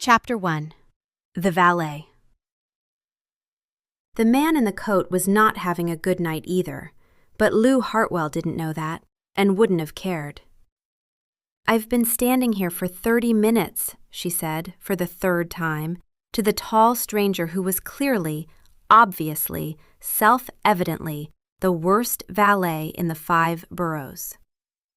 Chapter 1. The Valet. The man in the coat was not having a good night either, but Lou Hartwell didn't know that and wouldn't have cared. "I've been standing here for 30 minutes, she said, for the third time, to the tall stranger who was clearly, obviously, self-evidently the worst valet in the 5 boroughs.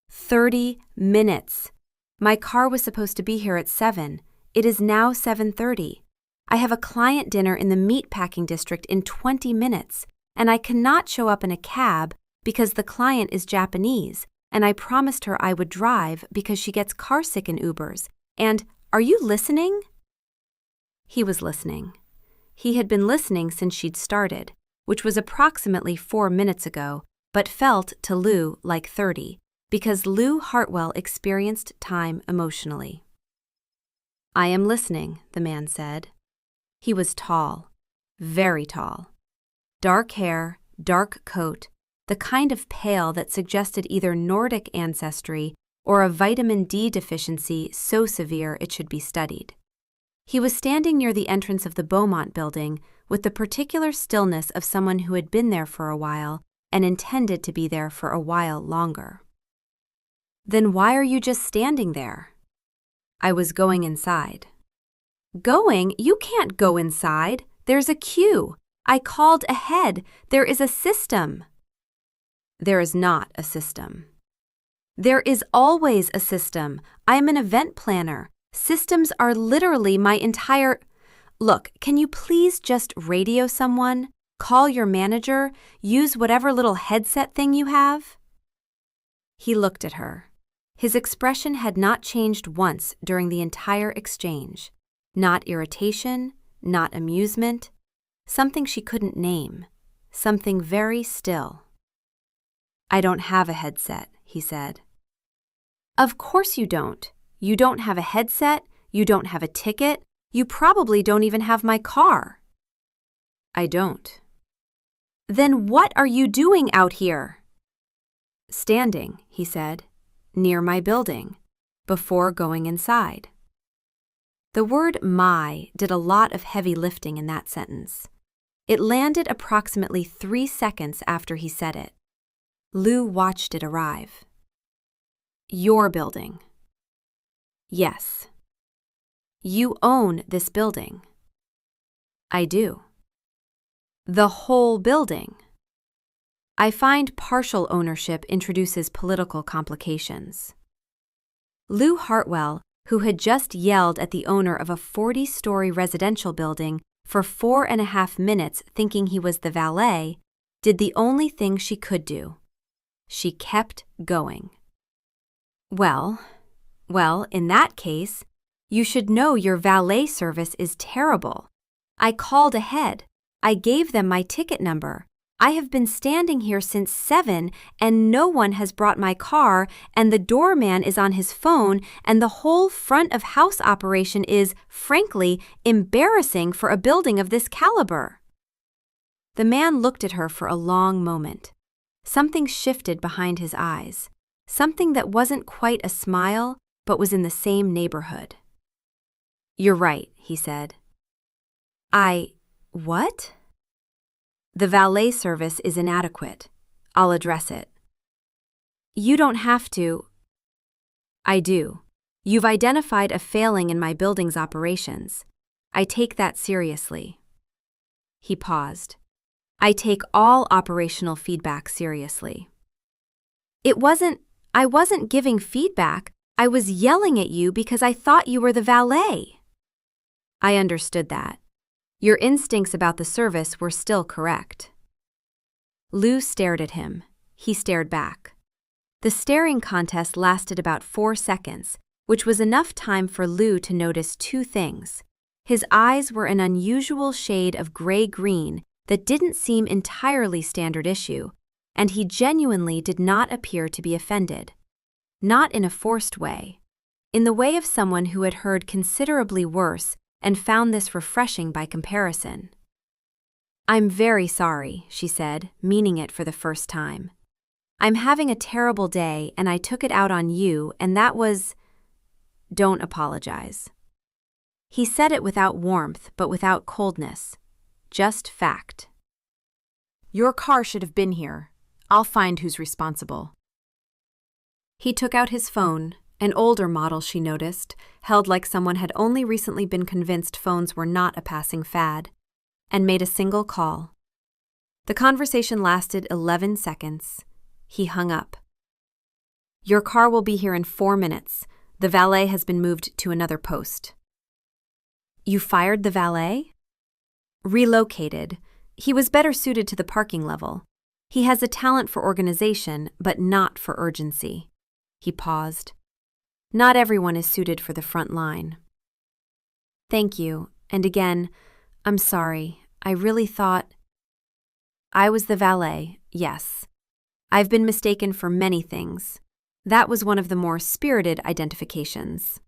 30 minutes! My car was supposed to be here at 7. It is now 7:30. I have a client dinner in the meatpacking district in 20 minutes, and I cannot show up in a cab because the client is Japanese, and I promised her I would drive because she gets carsick in Ubers. And, are you listening?" He was listening. He had been listening since she'd started, which was approximately 4 minutes ago, but felt to Lou like 30, because Lou Hartwell experienced time emotionally. "I am listening," the man said. He was tall, very tall. Dark hair, dark coat, the kind of pale that suggested either Nordic ancestry or a vitamin D deficiency so severe it should be studied. He was standing near the entrance of the Beaumont building with the particular stillness of someone who had been there for a while and intended to be there for a while longer. "Then why are you just standing there?" "I was going inside." "Going? You can't go inside. There's a queue. I called ahead. There is a system." "There is not a system." "There is always a system. I am an event planner. Systems are literally my entire— Look, can you please just radio someone? Call your manager? Use whatever little headset thing you have?" He looked at her. His expression had not changed once during the entire exchange. Not irritation, not amusement, something she couldn't name, something very still. "I don't have a headset," he said. "Of course you don't. You don't have a headset, you don't have a ticket, you probably don't even have my car." "I don't." "Then what are you doing out here?" "Standing," he said, "near my building, before going inside." The word "my" did a lot of heavy lifting in that sentence. It landed approximately 3 seconds after he said it. Lou watched it arrive. "Your building." "Yes." "You own this building." "I do." "The whole building." "I find partial ownership introduces political complications." Lou Hartwell, who had just yelled at the owner of a 40-story residential building for 4.5 minutes thinking he was the valet, did the only thing she could do. She kept going. Well, in that case, you should know your valet service is terrible. I called ahead. I gave them my ticket number. I have been standing here since 7 and no one has brought my car and the doorman is on his phone and the whole front of house operation is, frankly, embarrassing for a building of this caliber. The man looked at her for a long moment. Something shifted behind his eyes, something that wasn't quite a smile but was in the same neighborhood. "You're right," he said. What?" "The valet service is inadequate. I'll address it." "You don't have to." "I do. You've identified a failing in my building's operations. I take that seriously." He paused. "I take all operational feedback seriously." I wasn't giving feedback. I was yelling at you because I thought you were the valet." "I understood that. Your instincts about the service were still correct." Lou stared at him. He stared back. The staring contest lasted about 4 seconds, which was enough time for Lou to notice 2 things. His eyes were an unusual shade of gray-green that didn't seem entirely standard issue, and he genuinely did not appear to be offended. Not in a forced way. In the way of someone who had heard considerably worse and found this refreshing by comparison. "I'm very sorry," she said, meaning it for the first time. "I'm having a terrible day and I took it out on you and that was—" "Don't apologize." He said it without warmth but without coldness. Just fact. Your car should have been here. I'll find who's responsible. He took out his phone, an older model she noticed, held like someone had only recently been convinced phones were not a passing fad, and made a single call. The conversation lasted 11 seconds. He hung up. Your car will be here in 4 minutes. The valet has been moved to another post. You fired the valet? Relocated. He was better suited to the parking level. He has a talent for organization, but not for urgency. He paused. Not everyone is suited for the front line. Thank you, and again, I'm sorry. I really thought... I was the valet, yes. I've been mistaken for many things. That was one of the more spirited identifications.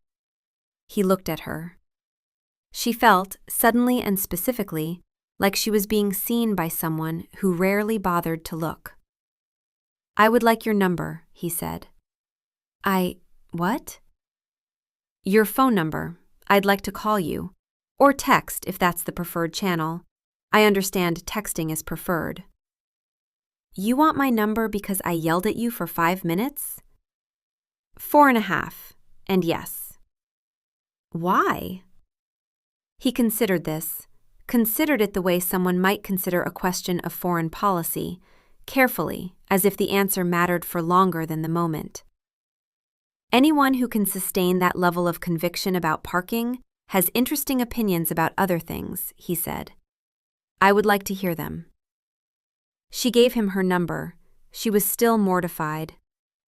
He looked at her. She felt, suddenly and specifically, like she was being seen by someone who rarely bothered to look. I would like your number, he said. What? Your phone number. I'd like to call you. Or text if that's the preferred channel. I understand texting is preferred. You want my number because I yelled at you for 5 minutes? 4.5, and yes. Why? He considered this, considered it the way someone might consider a question of foreign policy, carefully, as if the answer mattered for longer than the moment. Anyone who can sustain that level of conviction about parking has interesting opinions about other things, he said. I would like to hear them. She gave him her number. She was still mortified.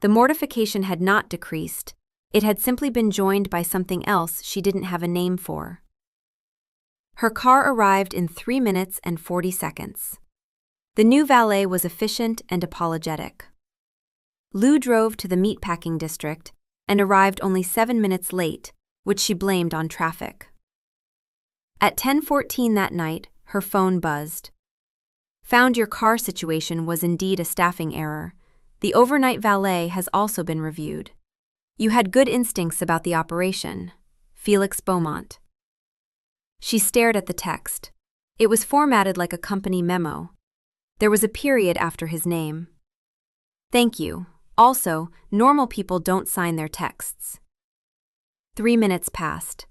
The mortification had not decreased. It had simply been joined by something else she didn't have a name for. Her car arrived in 3 minutes and 40 seconds. The new valet was efficient and apologetic. Lou drove to the meatpacking district and arrived only 7 minutes late, which she blamed on traffic. At 10:14 that night, her phone buzzed. Found your car situation was indeed a staffing error. The overnight valet has also been reviewed. You had good instincts about the operation. Felix Beaumont. She stared at the text. It was formatted like a company memo. There was a period after his name. Thank you. Also, normal people don't sign their texts. 3 minutes passed.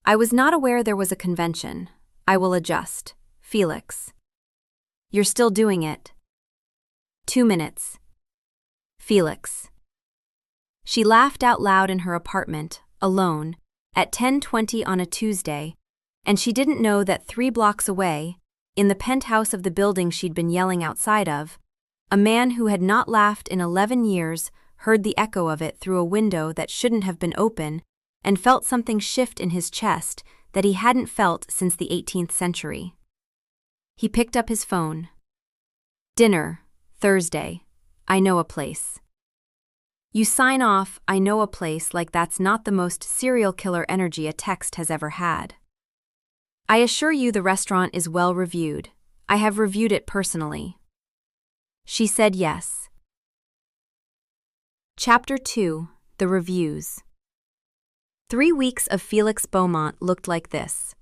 I was not aware there was a convention. I will adjust. Felix. You're still doing it. 2 minutes. Felix. She laughed out loud in her apartment, alone, at 10:20 on a Tuesday, and she didn't know that 3 blocks away, in the penthouse of the building she'd been yelling outside of, a man who had not laughed in 11 years heard the echo of it through a window that shouldn't have been open and felt something shift in his chest that he hadn't felt since the 18th century. He picked up his phone. Dinner, Thursday. I know a place. You sign off, I know a place, like that's not the most serial killer energy a text has ever had. I assure you the restaurant is well reviewed. I have reviewed it personally. She said yes. Chapter 2. The Reviews. 3 weeks of Felix Beaumont looked like this.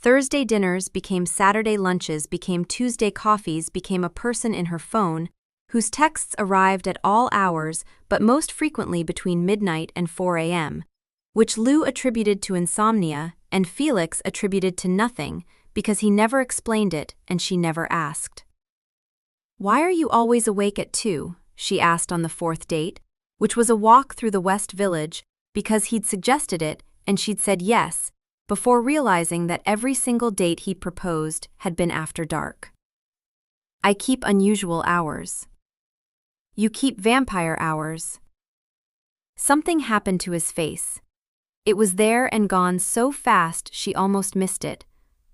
Thursday dinners became Saturday lunches, became Tuesday coffees, became a person in her phone, whose texts arrived at all hours but most frequently between midnight and 4 a.m., which Lou attributed to insomnia and Felix attributed to nothing because he never explained it and she never asked. Why are you always awake at 2? She asked on the 4th date, which was a walk through the West Village, because he'd suggested it and she'd said yes, before realizing that every single date he'd proposed had been after dark. I keep unusual hours. You keep vampire hours. Something happened to his face. It was there and gone so fast she almost missed it,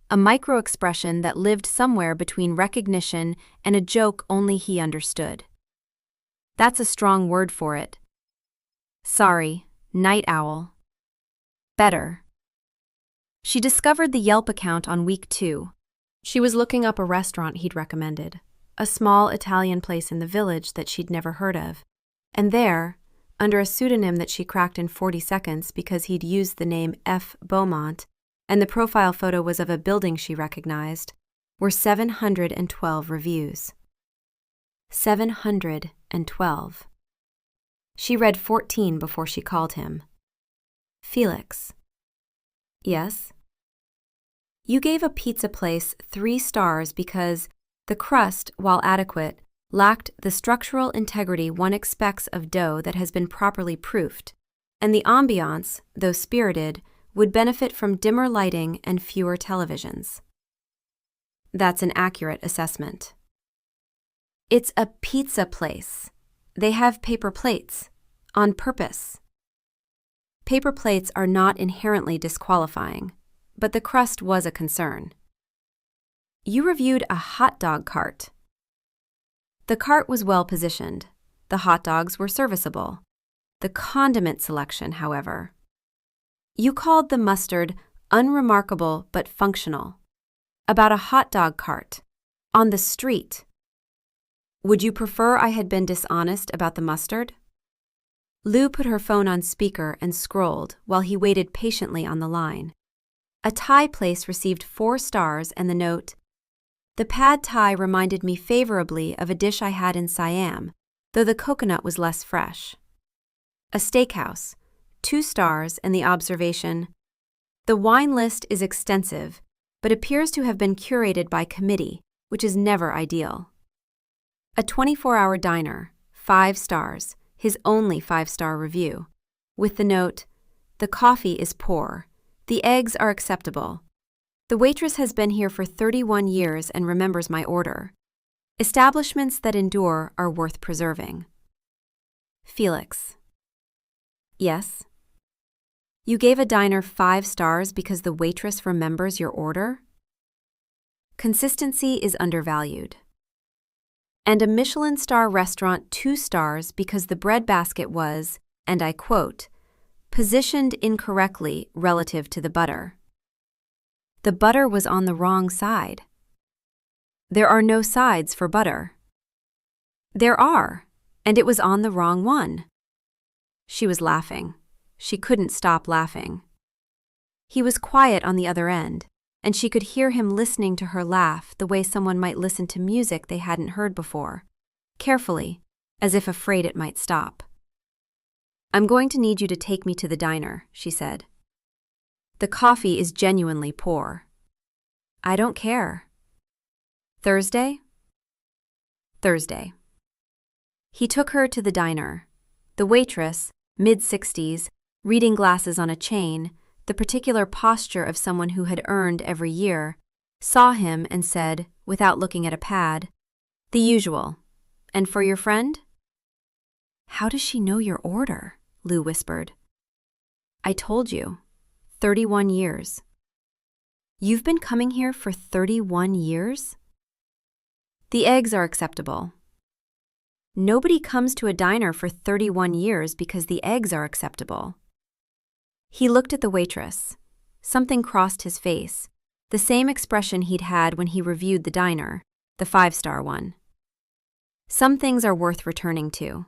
a micro-expression that lived somewhere between recognition and a joke only he understood. That's a strong word for it. Sorry, night owl. Better. She discovered the Yelp account on week 2. She was looking up a restaurant he'd recommended, a small Italian place in the village that she'd never heard of. And there, under a pseudonym that she cracked in 40 seconds because he'd used the name F. Beaumont, and the profile photo was of a building she recognized, were 712 reviews. 712. She read 14 before she called him. Felix. Yes? You gave a pizza place 3 stars because the crust, while adequate, lacked the structural integrity one expects of dough that has been properly proofed, and the ambiance, though spirited, would benefit from dimmer lighting and fewer televisions. That's an accurate assessment. It's a pizza place. They have paper plates. On purpose. Paper plates are not inherently disqualifying, but the crust was a concern. You reviewed a hot dog cart. The cart was well positioned. The hot dogs were serviceable. The condiment selection, however. You called the mustard unremarkable but functional. About a hot dog cart. On the street. Would you prefer I had been dishonest about the mustard? Lou put her phone on speaker and scrolled while he waited patiently on the line. A Thai place received 4 stars and the note, "The pad Thai reminded me favorably of a dish I had in Siam, though the coconut was less fresh." A steakhouse, 2 stars and the observation, "The wine list is extensive, but appears to have been curated by committee, which is never ideal." A 24-hour diner, 5 stars, his only 5-star review, with the note, "The coffee is poor. The eggs are acceptable. The waitress has been here for 31 years and remembers my order. Establishments that endure are worth preserving." Felix. Yes? You gave a diner 5 stars because the waitress remembers your order? Consistency is undervalued. And a Michelin star restaurant 2 stars because the breadbasket was, and I quote, "positioned incorrectly relative to the butter." The butter was on the wrong side. There are no sides for butter. There are, and it was on the wrong one. She was laughing. She couldn't stop laughing. He was quiet on the other end, and she could hear him listening to her laugh the way someone might listen to music they hadn't heard before, carefully, as if afraid it might stop. "I'm going to need you to take me to the diner," she said. "The coffee is genuinely poor." "I don't care." "Thursday?" Thursday. He took her to the diner. The waitress, mid-60s, reading glasses on a chain, the particular posture of someone who had earned every year, saw him and said, without looking at a pad, "The usual. And for your friend?" "How does she know your order?" Lou whispered. "I told you. 31 years. You've been coming here for 31 years? The eggs are acceptable. Nobody comes to a diner for 31 years because the eggs are acceptable." He looked at the waitress. Something crossed his face, the same expression he'd had when he reviewed the diner, the 5-star one. Some things are worth returning to.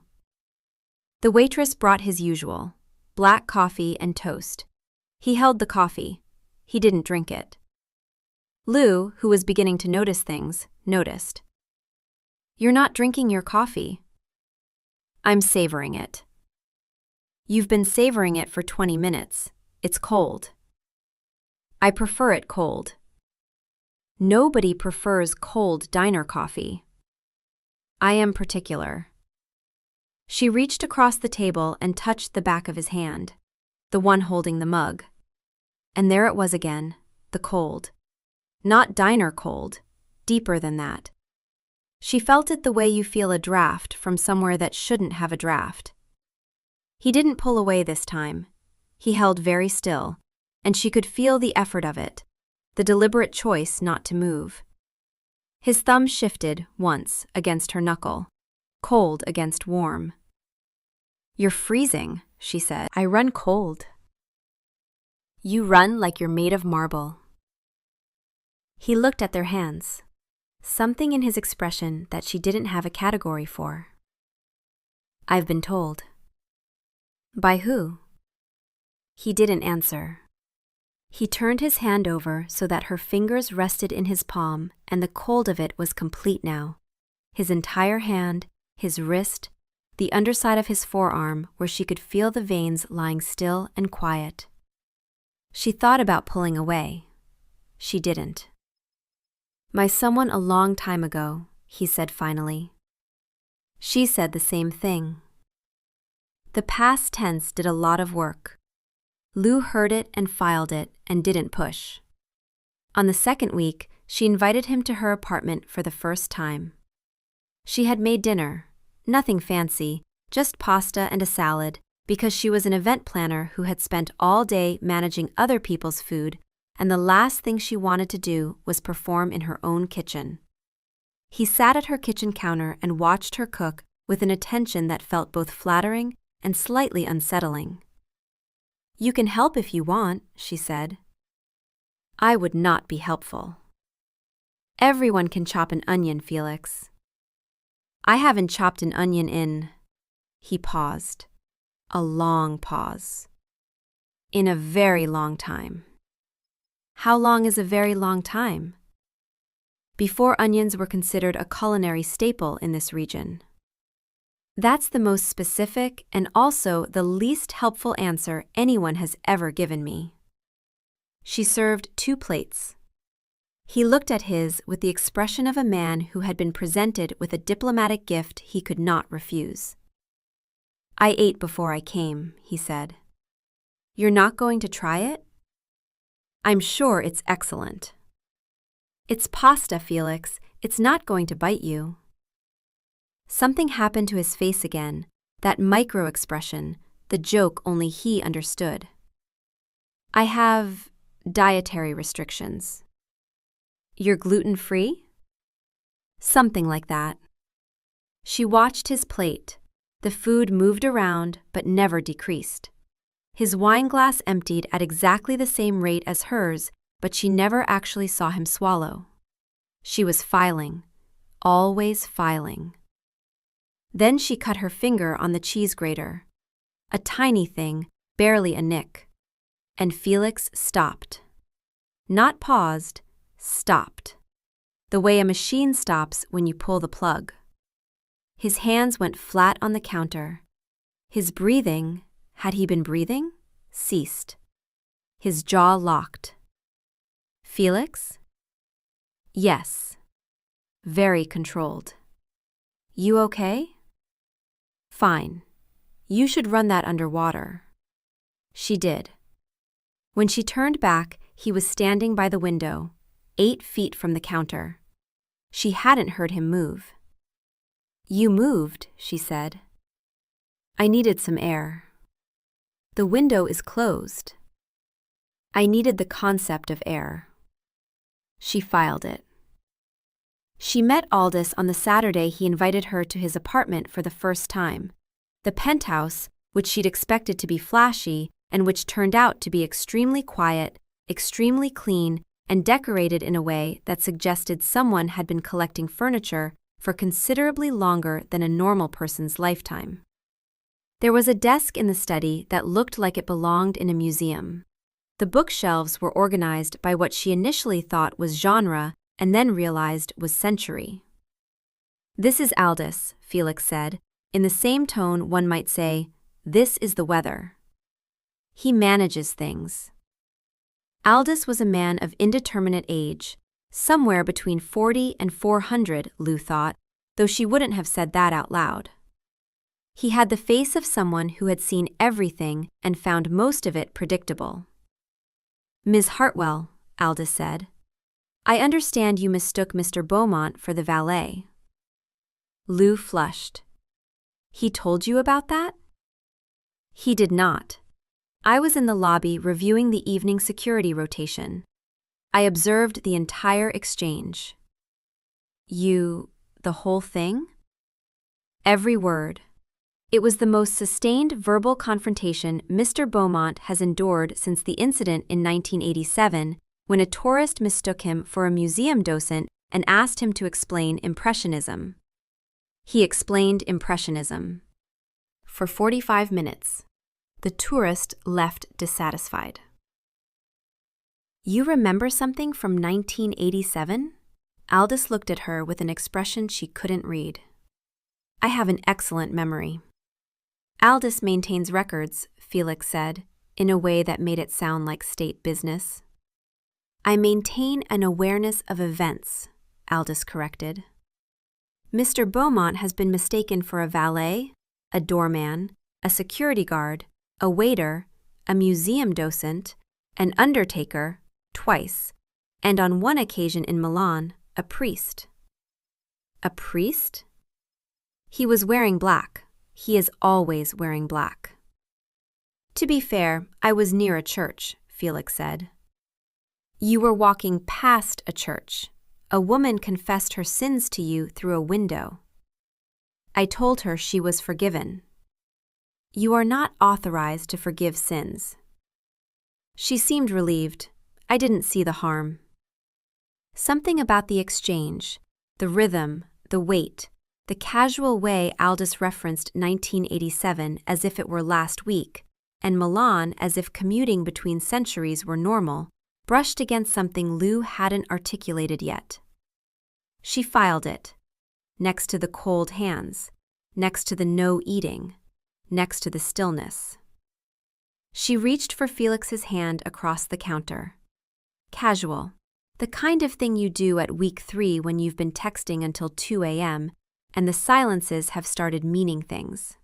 The waitress brought his usual, black coffee and toast. He held the coffee. He didn't drink it. Lou, who was beginning to notice things, noticed. "You're not drinking your coffee." "I'm savoring it." "You've been savoring it for 20 minutes. It's cold." "I prefer it cold." "Nobody prefers cold diner coffee." "I am particular." She reached across the table and touched the back of his hand, the one holding the mug. And there it was again, the cold. Not diner cold, deeper than that. She felt it the way you feel a draft from somewhere that shouldn't have a draft. He didn't pull away this time. He held very still, and she could feel the effort of it, the deliberate choice not to move. His thumb shifted, once, against her knuckle, cold against warm. "You're freezing," she said. "I run cold." "You run like you're made of marble." He looked at their hands, something in his expression that she didn't have a category for. "I've been told." By who? He didn't answer. He turned his hand over so that her fingers rested in his palm, and the cold of it was complete now. His entire hand, his wrist, the underside of his forearm where she could feel the veins lying still and quiet. She thought about pulling away. She didn't. My someone a long time ago, he said finally. She said the same thing. The past tense did a lot of work. Lou heard it and filed it and didn't push. On the second week, she invited him to her apartment for the first time. She had made dinner, nothing fancy, just pasta and a salad, because she was an event planner who had spent all day managing other people's food, and the last thing she wanted to do was perform in her own kitchen. He sat at her kitchen counter and watched her cook with an attention that felt both flattering and slightly unsettling. You can help if you want, she said. I would not be helpful. Everyone can chop an onion, Felix. I haven't chopped an onion in... He paused. A long pause. In a very long time. How long is a very long time? Before onions were considered a culinary staple in this region. That's the most specific and also the least helpful answer anyone has ever given me. She served 2 plates. He looked at his with the expression of a man who had been presented with a diplomatic gift he could not refuse. I ate before I came, he said. You're not going to try it? I'm sure it's excellent. It's pasta, Felix. It's not going to bite you. Something happened to his face again, that micro-expression, the joke only he understood. I have dietary restrictions. You're gluten-free? Something like that. She watched his plate. The food moved around but never decreased. His wine glass emptied at exactly the same rate as hers, but she never actually saw him swallow. She was filing, always filing. Then she cut her finger on the cheese grater. A tiny thing, barely a nick. And Felix stopped. Not paused, stopped. The way a machine stops when you pull the plug. His hands went flat on the counter. His breathing, had he been breathing, ceased. His jaw locked. Felix? Yes. Very controlled. You okay? Fine. You should run that underwater. She did. When she turned back, he was standing by the window, 8 feet from the counter. She hadn't heard him move. You moved, she said. I needed some air. The window is closed. I needed the concept of air. She filed it. She met Aldous on the Saturday he invited her to his apartment for the first time. The penthouse, which she'd expected to be flashy and which turned out to be extremely quiet, extremely clean, and decorated in a way that suggested someone had been collecting furniture for considerably longer than a normal person's lifetime. There was a desk in the study that looked like it belonged in a museum. The bookshelves were organized by what she initially thought was genre and then realized was century. This is Aldous, Felix said, in the same tone one might say, this is the weather. He manages things. Aldous was a man of indeterminate age, somewhere between 40 and 400, Lou thought, though she wouldn't have said that out loud. He had the face of someone who had seen everything and found most of it predictable. Ms. Hartwell, Aldous said, I understand you mistook Mr. Beaumont for the valet. Lou flushed. He told you about that? He did not. I was in the lobby reviewing the evening security rotation. I observed the entire exchange. The whole thing? Every word. It was the most sustained verbal confrontation Mr. Beaumont has endured since the incident in 1987, when a tourist mistook him for a museum docent and asked him to explain Impressionism. He explained Impressionism. For 45 minutes. The tourist left dissatisfied. You remember something from 1987? Aldous looked at her with an expression she couldn't read. I have an excellent memory. Aldous maintains records, Felix said, in a way that made it sound like state business. I maintain an awareness of events, Aldous corrected. Mr. Beaumont has been mistaken for a valet, a doorman, a security guard, a waiter, a museum docent, an undertaker, twice, and on one occasion in Milan, a priest. A priest? He was wearing black. He is always wearing black. To be fair, I was near a church, Felix said. You were walking past a church. A woman confessed her sins to you through a window. I told her she was forgiven. You are not authorized to forgive sins. She seemed relieved. I didn't see the harm. Something about the exchange, the rhythm, the weight, the casual way Aldous referenced 1987 as if it were last week, and Milan as if commuting between centuries were normal, brushed against something Lou hadn't articulated yet. She filed it, next to the cold hands, next to the no eating, next to the stillness. She reached for Felix's hand across the counter. Casual, the kind of thing you do at week 3 when you've been texting until 2 a.m. and the silences have started meaning things.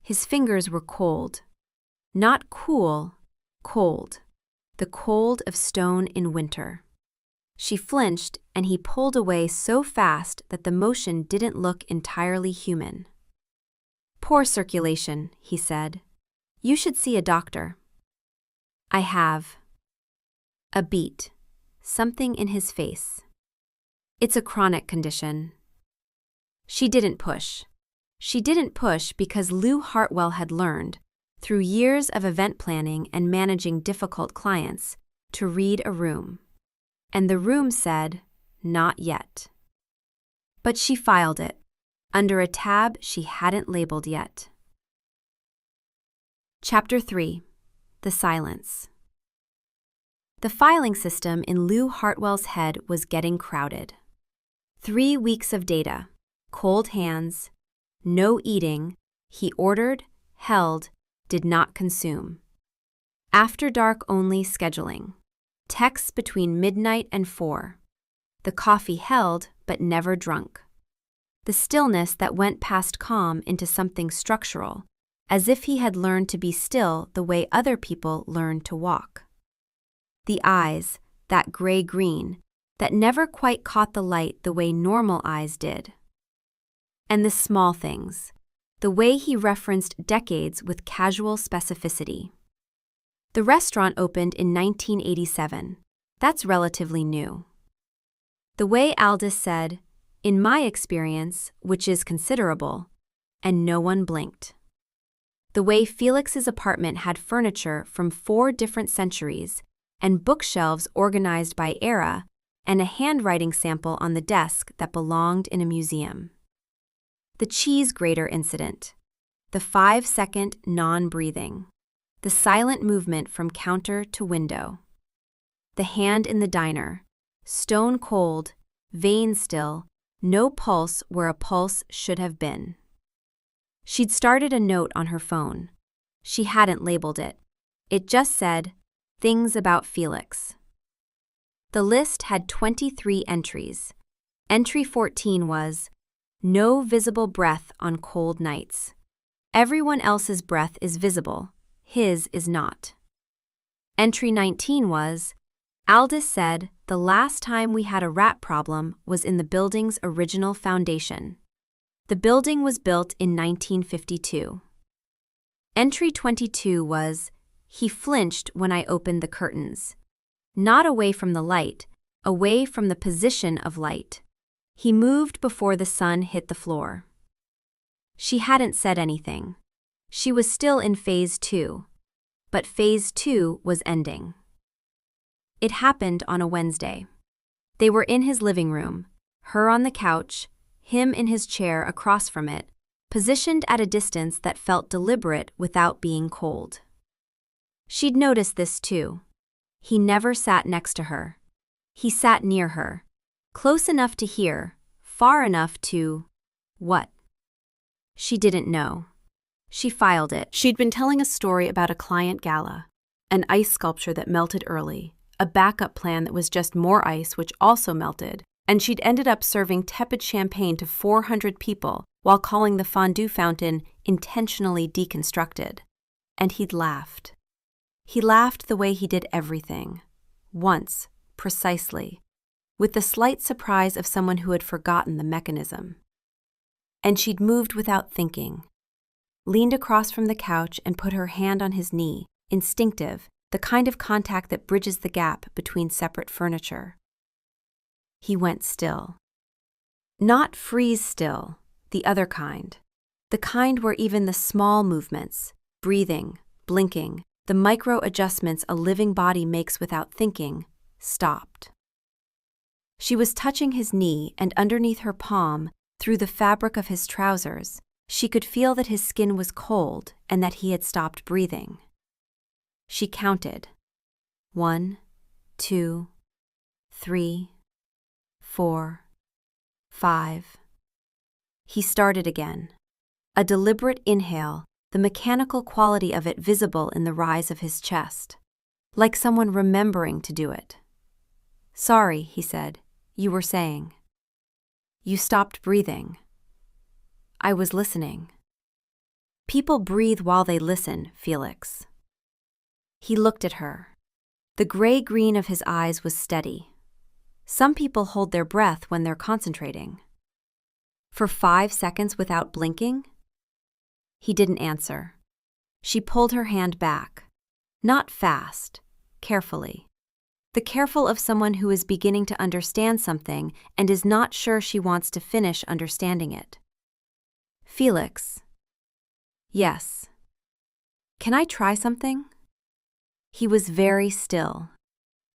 His fingers were cold. Not cool, cold. The cold of stone in winter. She flinched, and he pulled away so fast that the motion didn't look entirely human. Poor circulation, he said. You should see a doctor. I have. A beat. Something in his face. It's a chronic condition. She didn't push. She didn't push because Lou Hartwell had learned, through years of event planning and managing difficult clients, to read a room. And the room said, not yet. But she filed it, under a tab she hadn't labeled yet. Chapter 3. The Silence. The filing system in Lou Hartwell's head was getting crowded. 3 weeks of data, cold hands, no eating, he ordered, held, did not consume. After dark only scheduling. Texts between midnight and 4. The coffee held but never drunk. The stillness that went past calm into something structural, as if he had learned to be still the way other people learn to walk. The eyes, that gray-green, that never quite caught the light the way normal eyes did. And the small things, the way he referenced decades with casual specificity. The restaurant opened in 1987. That's relatively new. The way Aldous said, in my experience, which is considerable, and no one blinked. The way Felix's apartment had furniture from 4 different centuries, and bookshelves organized by era, and a handwriting sample on the desk that belonged in a museum. The cheese grater incident. The 5-second non-breathing. The silent movement from counter to window. The hand in the diner. Stone cold, vein still, no pulse where a pulse should have been. She'd started a note on her phone. She hadn't labeled it. It just said, Things about Felix. The list had 23 entries. Entry 14 was, No visible breath on cold nights. Everyone else's breath is visible. His is not. Entry 19 was, Aldous said the last time we had a rat problem was in the building's original foundation. The building was built in 1952. Entry 22 was, he flinched when I opened the curtains. Not away from the light, away from the position of light. He moved before the sun hit the floor. She hadn't said anything. She was still in phase 2. But phase 2 was ending. It happened on a Wednesday. They were in his living room, her on the couch, him in his chair across from it, positioned at a distance that felt deliberate without being cold. She'd noticed this too. He never sat next to her. He sat near her, close enough to hear, far enough to… what? She didn't know. She filed it. She'd been telling a story about a client gala, an ice sculpture that melted early, a backup plan that was just more ice which also melted, and she'd ended up serving tepid champagne to 400 people while calling the fondue fountain intentionally deconstructed. And he'd laughed. He laughed the way he did everything. Once, precisely, with the slight surprise of someone who had forgotten the mechanism. And she'd moved without thinking, leaned across from the couch and put her hand on his knee, instinctive, the kind of contact that bridges the gap between separate furniture. He went still. Not freeze still, the other kind. The kind where even the small movements, breathing, blinking, the micro adjustments a living body makes without thinking, stopped. She was touching his knee, and underneath her palm, through the fabric of his trousers, she could feel that his skin was cold and that he had stopped breathing. She counted. 1, 2, 3, 4, 5. He started again. A deliberate inhale, the mechanical quality of it visible in the rise of his chest. Like someone remembering to do it. "Sorry," he said. "You were saying." "You stopped breathing." "I was listening." People breathe while they listen, Felix. He looked at her. The gray-green of his eyes was steady. Some people hold their breath when they're concentrating. For 5 seconds without blinking? He didn't answer. She pulled her hand back. Not fast, carefully. The careful of someone who is beginning to understand something and is not sure she wants to finish understanding it. "Felix." "Yes." "Can I try something?" He was very still.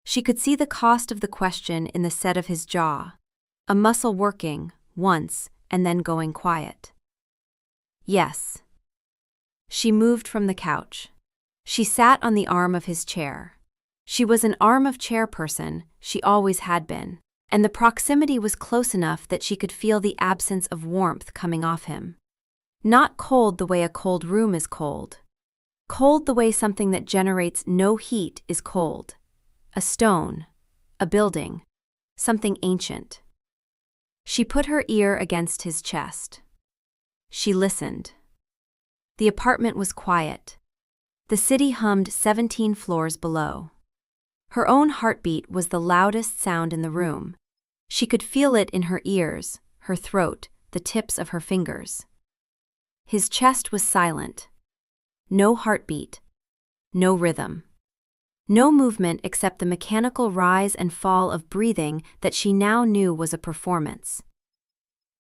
She could see the cost of the question in the set of his jaw, a muscle working, once, and then going quiet. "Yes." She moved from the couch. She sat on the arm of his chair. She was an arm-of-chair person, she always had been, and the proximity was close enough that she could feel the absence of warmth coming off him. Not cold the way a cold room is cold. Cold the way something that generates no heat is cold. A stone, a building, something ancient. She put her ear against his chest. She listened. The apartment was quiet. The city hummed 17 floors below. Her own heartbeat was the loudest sound in the room. She could feel it in her ears, her throat, the tips of her fingers. His chest was silent. No heartbeat. No rhythm. No movement except the mechanical rise and fall of breathing that she now knew was a performance.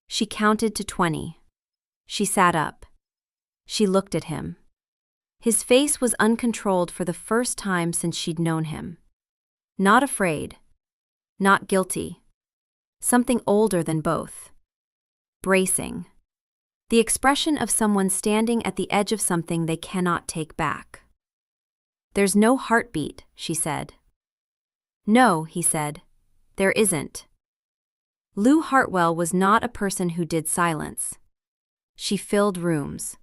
She counted to 20. She sat up. She looked at him. His face was uncontrolled for the first time since she'd known him. Not afraid. Not guilty. Something older than both. Bracing. The expression of someone standing at the edge of something they cannot take back. "There's no heartbeat," she said. "No," he said. "There isn't." Lou Hartwell was not a person who did silence. She filled rooms.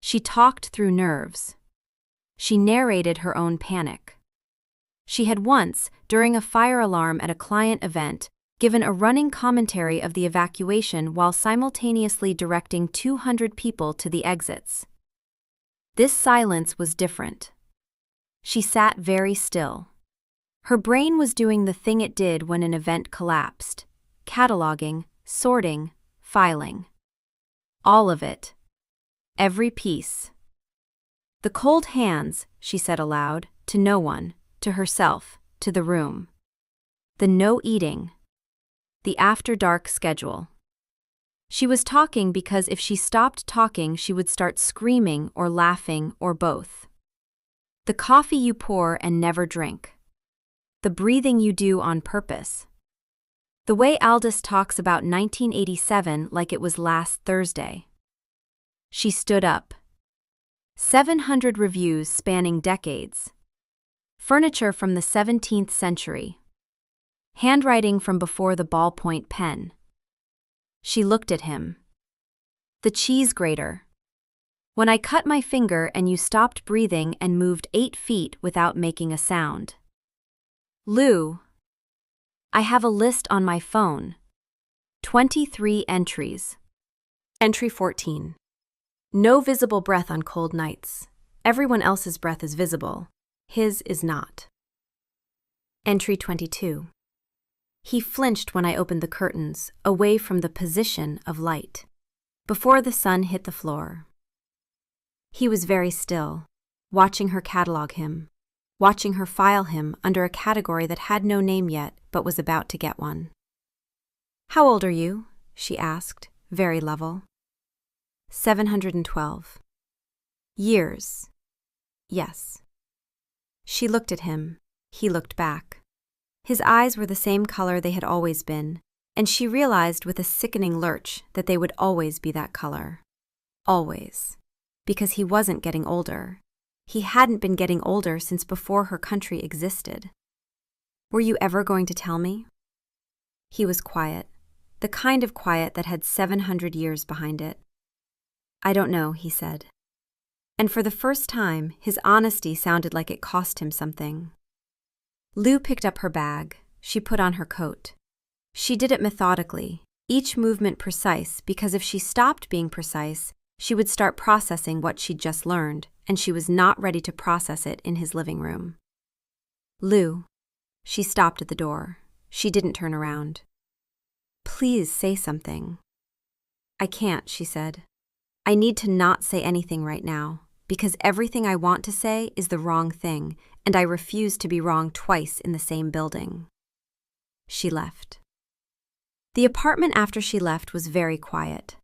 She talked through nerves. She narrated her own panic. She had once, during a fire alarm at a client event, given a running commentary of the evacuation while simultaneously directing 200 people to the exits. This silence was different. She sat very still. Her brain was doing the thing it did when an event collapsed, cataloging, sorting, filing. All of it. Every piece. "The cold hands," she said aloud, to no one, to herself, to the room. The no eating. The after-dark schedule. She was talking because if she stopped talking she would start screaming or laughing or both. The coffee you pour and never drink. The breathing you do on purpose. The way Aldous talks about 1987 like it was last Thursday. She stood up. 700 reviews spanning decades. Furniture from the 17th century. Handwriting from before the ballpoint pen. She looked at him. The cheese grater. When I cut my finger and you stopped breathing and moved 8 feet without making a sound. Lou. I have a list on my phone. 23 entries. Entry 14. No visible breath on cold nights. Everyone else's breath is visible. His is not. Entry 22. He flinched when I opened the curtains, away from the position of light, before the sun hit the floor. He was very still, watching her catalog him, watching her file him under a category that had no name yet but was about to get one. How old are you? She asked, very level. 712. Years. Yes. She looked at him. He looked back. His eyes were the same color they had always been, and she realized with a sickening lurch that they would always be that color. Always. Because he wasn't getting older. He hadn't been getting older since before her country existed. Were you ever going to tell me? He was quiet, the kind of quiet that had 700 years behind it. I don't know, he said. And for the first time, his honesty sounded like it cost him something. Lou picked up her bag. She put on her coat. She did it methodically, each movement precise, because if she stopped being precise, she would start processing what she'd just learned, and she was not ready to process it in his living room. Lou. She stopped at the door. She didn't turn around. Please say something. I can't, she said. I need to not say anything right now, because everything I want to say is the wrong thing, and I refuse to be wrong twice in the same building. She left. The apartment after she left was very quiet.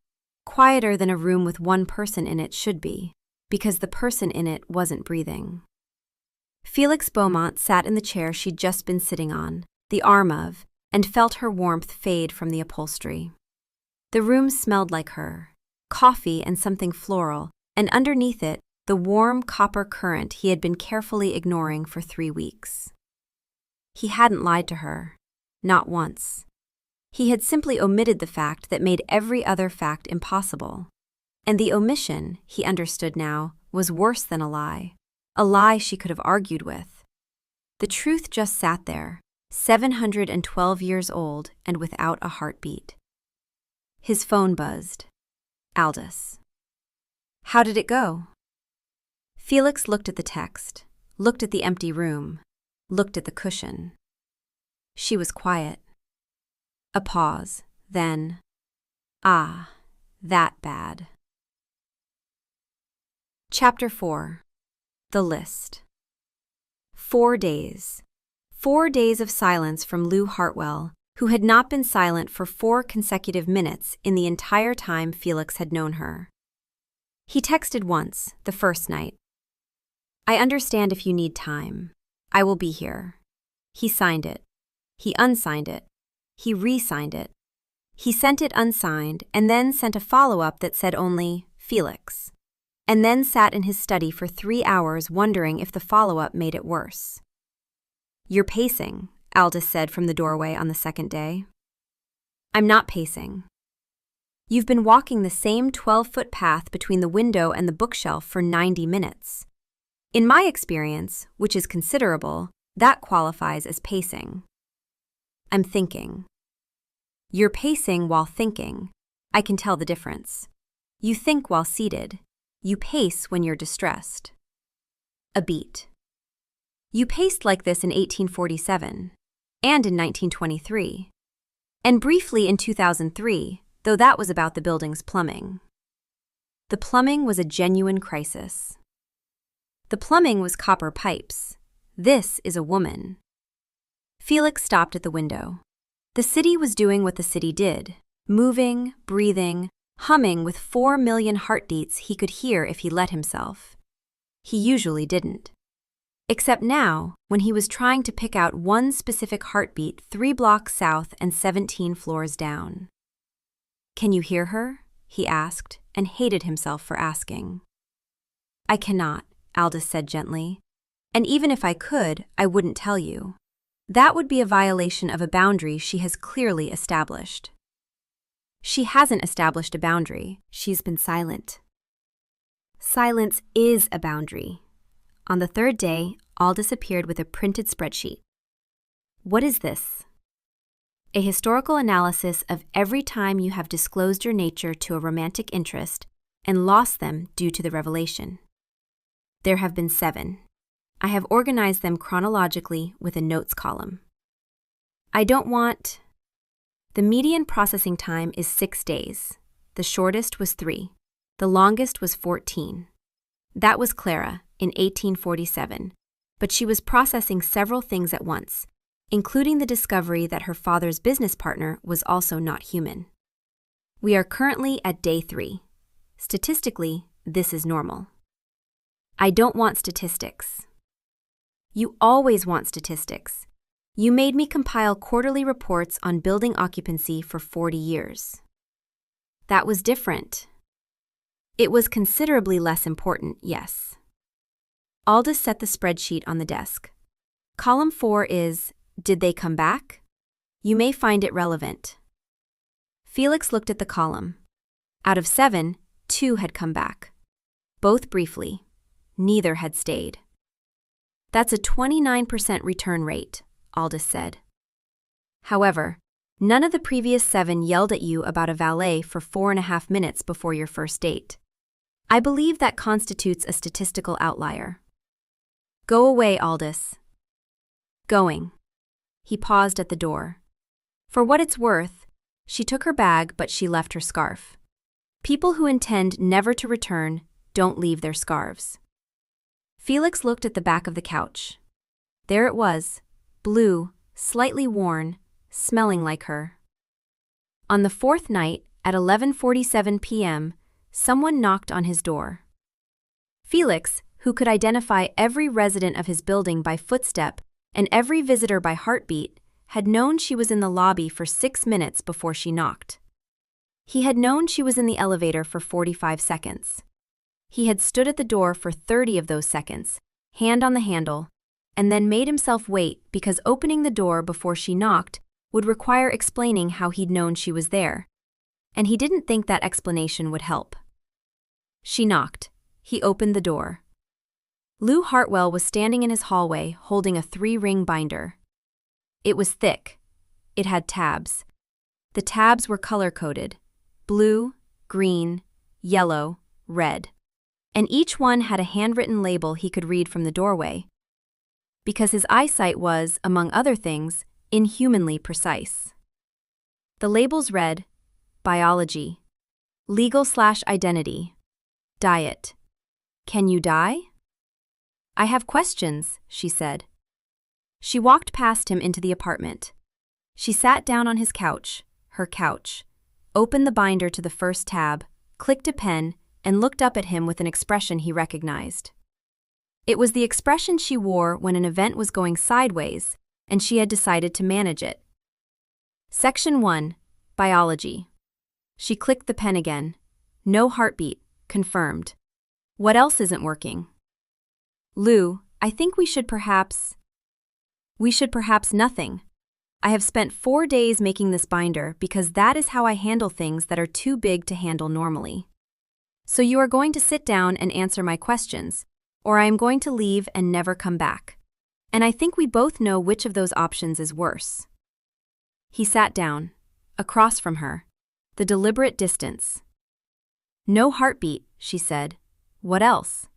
Quieter than a room with one person in it should be, because the person in it wasn't breathing. Felix Beaumont sat in the chair she'd just been sitting on, the arm of, and felt her warmth fade from the upholstery. The room smelled like her, coffee and something floral, and underneath it, the warm copper current he had been carefully ignoring for 3 weeks. He hadn't lied to her, not once. He had simply omitted the fact that made every other fact impossible. And the omission, he understood now, was worse than a lie she could have argued with. The truth just sat there, 712 years old and without a heartbeat. His phone buzzed. Aldous. How did it go? Felix looked at the text, looked at the empty room, looked at the cushion. She was quiet. A pause, then, ah, that bad. Chapter 4. The List. 4 days. 4 days of silence from Lou Hartwell, who had not been silent for 4 consecutive minutes in the entire time Felix had known her. He texted once, the first night. I understand if you need time. I will be here. He signed it. He unsigned it. He re-signed it. He sent it unsigned and then sent a follow-up that said only, Felix, and then sat in his study for 3 hours wondering if the follow-up made it worse. You're pacing, Aldous said from the doorway on the second day. I'm not pacing. You've been walking the same 12-foot path between the window and the bookshelf for 90 minutes. In my experience, which is considerable, that qualifies as pacing. I'm thinking. You're pacing while thinking. I can tell the difference. You think while seated. You pace when you're distressed. A beat. You paced like this in 1847, and in 1923, and briefly in 2003, though that was about the building's plumbing. The plumbing was a genuine crisis. The plumbing was copper pipes. This is a woman. Felix stopped at the window. The city was doing what the city did, moving, breathing, humming with 4 million heartbeats he could hear if he let himself. He usually didn't. Except now, when he was trying to pick out one specific heartbeat 3 blocks south and 17 floors down. Can you hear her? He asked, and hated himself for asking. I cannot, Aldous said gently. And even if I could, I wouldn't tell you. That would be a violation of a boundary she has clearly established. She hasn't established a boundary. She's been silent. Silence is a boundary. On the third day, Aldous appeared with a printed spreadsheet. What is this? A historical analysis of every time you have disclosed your nature to a romantic interest and lost them due to the revelation. There have been 7. I have organized them chronologically with a notes column. I don't want... The median processing time is 6 days. The shortest was 3. The longest was 14. That was Clara in 1847, but she was processing several things at once, including the discovery that her father's business partner was also not human. We are currently at day 3. Statistically, this is normal. I don't want statistics. You always want statistics. You made me compile quarterly reports on building occupancy for 40 years. That was different. It was considerably less important, yes. Aldous set the spreadsheet on the desk. Column 4 is, did they come back? You may find it relevant. Felix looked at the column. Out of 7, 2 had come back. Both briefly. Neither had stayed. That's a 29% return rate, Aldous said. However, none of the previous 7 yelled at you about a valet for 4.5 minutes before your first date. I believe that constitutes a statistical outlier. Go away, Aldous. Going. He paused at the door. For what it's worth, she took her bag, but she left her scarf. People who intend never to return don't leave their scarves. Felix looked at the back of the couch. There it was, blue, slightly worn, smelling like her. On the 4th night, at 11:47 p.m., someone knocked on his door. Felix, who could identify every resident of his building by footstep and every visitor by heartbeat, had known she was in the lobby for 6 minutes before she knocked. He had known she was in the elevator for 45 seconds. He had stood at the door for 30 of those seconds, hand on the handle, and then made himself wait because opening the door before she knocked would require explaining how he'd known she was there, and he didn't think that explanation would help. She knocked. He opened the door. Lou Hartwell was standing in his hallway holding a 3-ring binder. It was thick. It had tabs. The tabs were color-coded: blue, green, yellow, red. And each one had a handwritten label he could read from the doorway, because his eyesight was, among other things, inhumanly precise. The labels read, biology, legal/identity, diet. Can you die? I have questions, she said. She walked past him into the apartment. She sat down on his couch, her couch, opened the binder to the first tab, clicked a pen, and looked up at him with an expression he recognized. It was the expression she wore when an event was going sideways, and she had decided to manage it. Section 1, Biology. She clicked the pen again. No heartbeat, confirmed. What else isn't working? Lou, I think we should perhaps nothing. I have spent 4 days making this binder because that is how I handle things that are too big to handle normally. So you are going to sit down and answer my questions, or I am going to leave and never come back. And I think we both know which of those options is worse. He sat down, across from her, the deliberate distance. No heartbeat, she said. What else?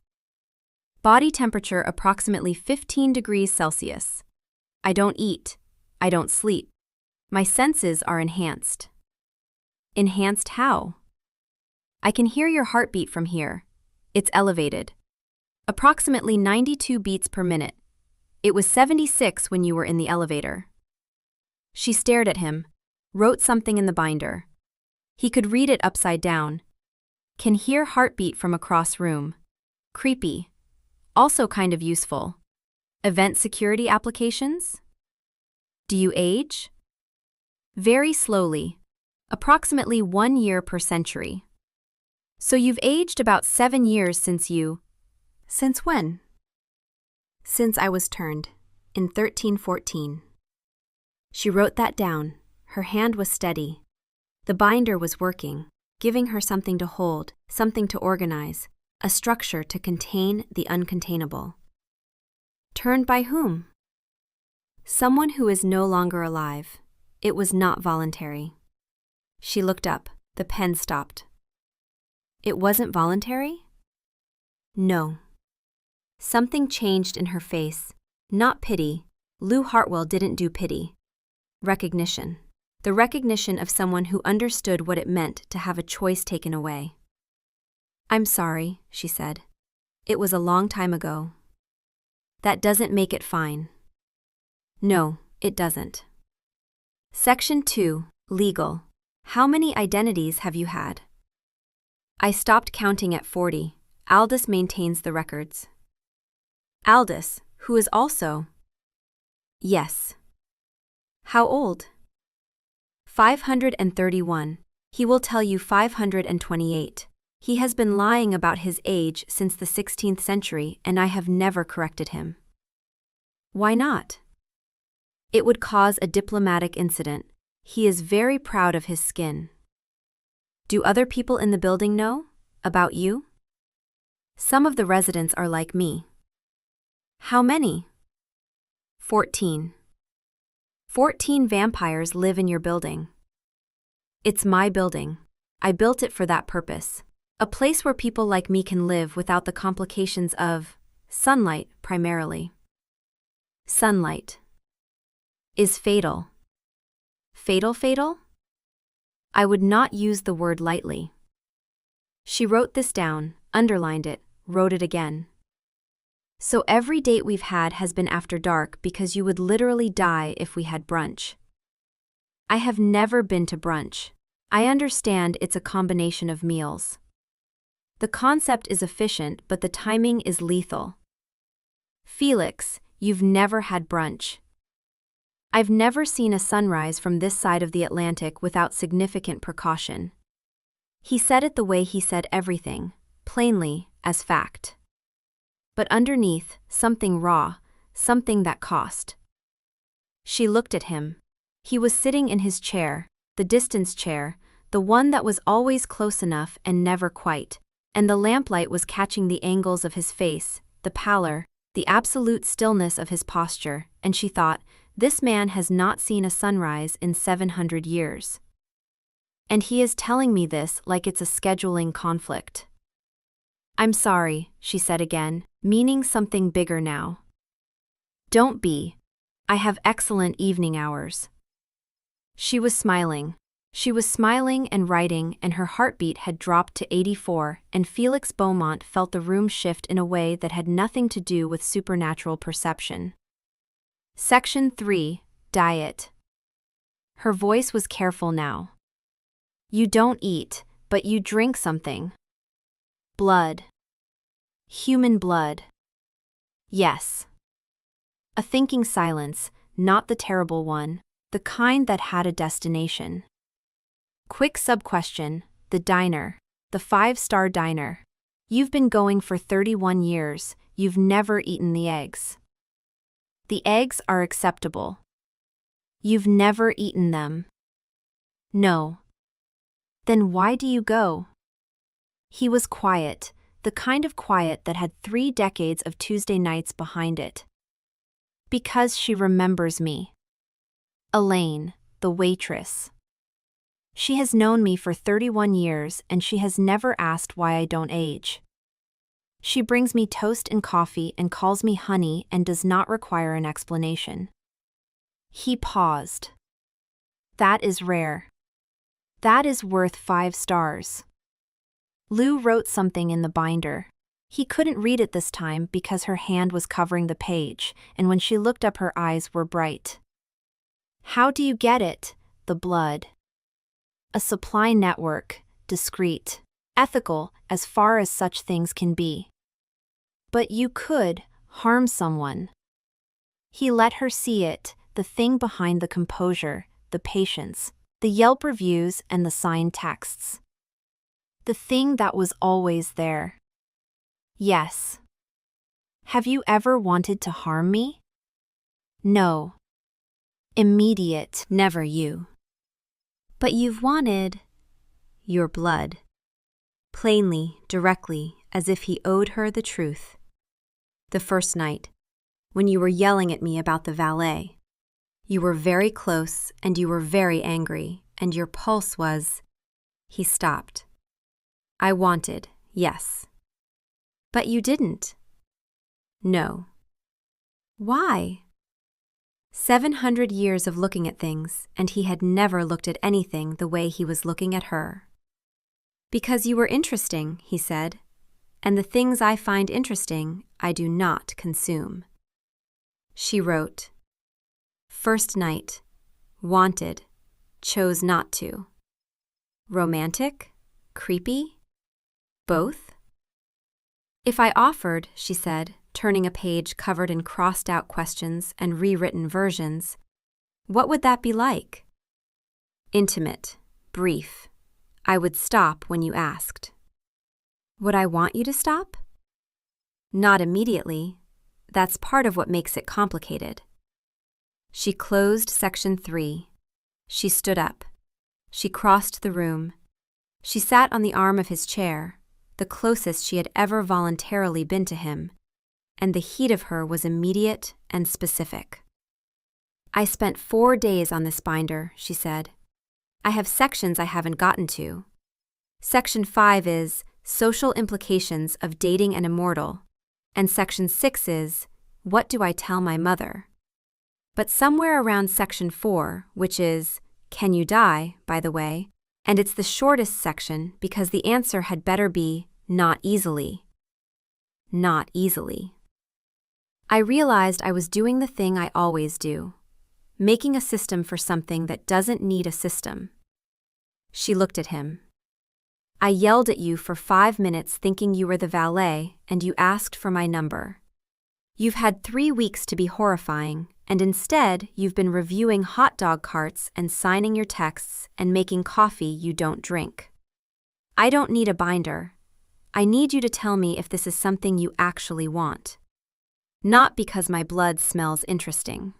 Body temperature approximately 15 degrees Celsius. I don't eat. I don't sleep. My senses are enhanced. Enhanced how? I can hear your heartbeat from here. It's elevated. Approximately 92 beats per minute. It was 76 when you were in the elevator. She stared at him, wrote something in the binder. He could read it upside down. Can hear heartbeat from across room. Creepy. Also kind of useful. Event security applications? Do you age? Very slowly. Approximately 1 year per century. So you've aged about 7 years since you. Since when? Since I was turned, in 1314. She wrote that down. Her hand was steady. The binder was working, giving her something to hold, something to organize, a structure to contain the uncontainable. Turned by whom? Someone who is no longer alive. It was not voluntary. She looked up. The pen stopped. It wasn't voluntary? No. Something changed in her face. Not pity. Lou Hartwell didn't do pity. Recognition. The recognition of someone who understood what it meant to have a choice taken away. I'm sorry, she said. It was a long time ago. That doesn't make it fine. No, it doesn't. Section 2. Legal. How many identities have you had? I stopped counting at 40. Aldous maintains the records. Aldous, who is also... Yes. How old? 531. He will tell you 528. He has been lying about his age since the 16th century, and I have never corrected him. Why not? It would cause a diplomatic incident. He is very proud of his skin. Do other people in the building know about you? Some of the residents are like me. How many? 14. 14 vampires live in your building. It's my building. I built it for that purpose. A place where people like me can live without the complications of sunlight, primarily. Sunlight is fatal. Fatal? I would not use the word lightly. She wrote this down, underlined it, wrote it again. So every date we've had has been after dark because you would literally die if we had brunch. I have never been to brunch. I understand it's a combination of meals. The concept is efficient, but the timing is lethal. Felix, you've never had brunch. I've never seen a sunrise from this side of the Atlantic without significant precaution. He said it the way he said everything, plainly, as fact. But underneath, something raw, something that cost. She looked at him. He was sitting in his chair, the distance chair, the one that was always close enough and never quite, and the lamplight was catching the angles of his face, the pallor, the absolute stillness of his posture, and she thought, this man has not seen a sunrise in 700 years. And he is telling me this like it's a scheduling conflict. I'm sorry, she said again, meaning something bigger now. Don't be. I have excellent evening hours. She was smiling. She was smiling and writing, and her heartbeat had dropped to 84, and Felix Beaumont felt the room shift in a way that had nothing to do with supernatural perception. Section 3. Diet. Her voice was careful now. You don't eat, but you drink something. Blood. Human blood. Yes. A thinking silence, not the terrible one, the kind that had a destination. Quick sub-question, the diner, the 5-star diner. You've been going for 31 years, you've never eaten the eggs. The eggs are acceptable. You've never eaten them. No. Then why do you go? He was quiet, the kind of quiet that had 3 decades of Tuesday nights behind it. Because she remembers me. Elaine, the waitress. She has known me for 31 years and she has never asked why I don't age. She brings me toast and coffee and calls me honey and does not require an explanation. He paused. That is rare. That is worth 5 stars. Lou wrote something in the binder. He couldn't read it this time because her hand was covering the page, and when she looked up her eyes were bright. How do you get it? The blood. A supply network, discreet, ethical as far as such things can be. But you could harm someone. He let her see it, the thing behind the composure, the patience, the Yelp reviews and the signed texts. The thing that was always there. Yes. Have you ever wanted to harm me? No. Immediate, never you. But you've wanted your blood. Plainly, directly, as if he owed her the truth. The first night, when you were yelling at me about the valet. You were very close, and you were very angry, and your pulse was... He stopped. I wanted, yes. But you didn't. No. Why? 700 years of looking at things, and he had never looked at anything the way he was looking at her. Because you were interesting, he said, and the things I find interesting, I do not consume. She wrote, first night, wanted, chose not to. Romantic? Creepy? Both? If I offered, she said, turning a page covered in crossed-out questions and rewritten versions, what would that be like? Intimate, brief. I would stop when you asked. Would I want you to stop? Not immediately. That's part of what makes it complicated. She closed section 3. She stood up. She crossed the room. She sat on the arm of his chair, the closest she had ever voluntarily been to him, and the heat of her was immediate and specific. I spent 4 days on this binder, she said. I have sections I haven't gotten to. Section 5 is Social Implications of Dating an Immortal, and Section 6 is What Do I Tell My Mother? But somewhere around Section 4, which is Can You Die, by the way, and it's the shortest section because the answer had better be not easily. Not easily. I realized I was doing the thing I always do, making a system for something that doesn't need a system. She looked at him. I yelled at you for 5 minutes thinking you were the valet, and you asked for my number. You've had 3 weeks to be horrifying, and instead you've been reviewing hot dog carts and signing your texts and making coffee you don't drink. I don't need a binder. I need you to tell me if this is something you actually want. Not because my blood smells interesting.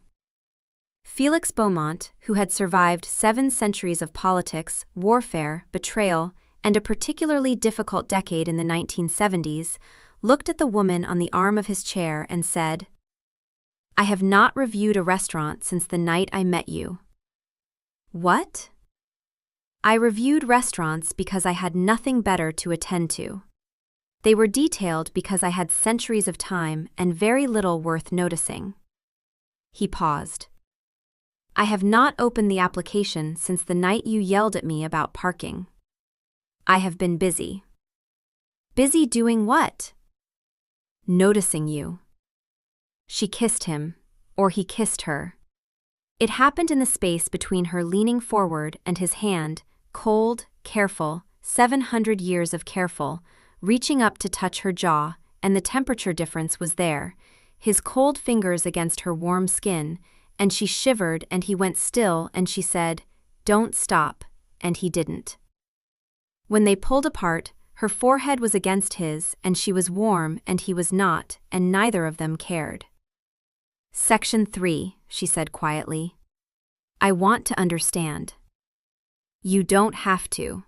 Felix Beaumont, who had survived 7 centuries of politics, warfare, betrayal, and a particularly difficult decade in the 1970s, looked at the woman on the arm of his chair and said, I have not reviewed a restaurant since the night I met you. What? I reviewed restaurants because I had nothing better to attend to. They were detailed because I had centuries of time and very little worth noticing. He paused. I have not opened the application since the night you yelled at me about parking. I have been busy. Busy doing what? Noticing you. She kissed him, or he kissed her. It happened in the space between her leaning forward and his hand, cold, careful, 700 years of careful, reaching up to touch her jaw, and the temperature difference was there, his cold fingers against her warm skin, and she shivered and he went still and she said, Don't stop, and he didn't. When they pulled apart, her forehead was against his and she was warm and he was not, and neither of them cared. Section 3, she said quietly. I want to understand. You don't have to.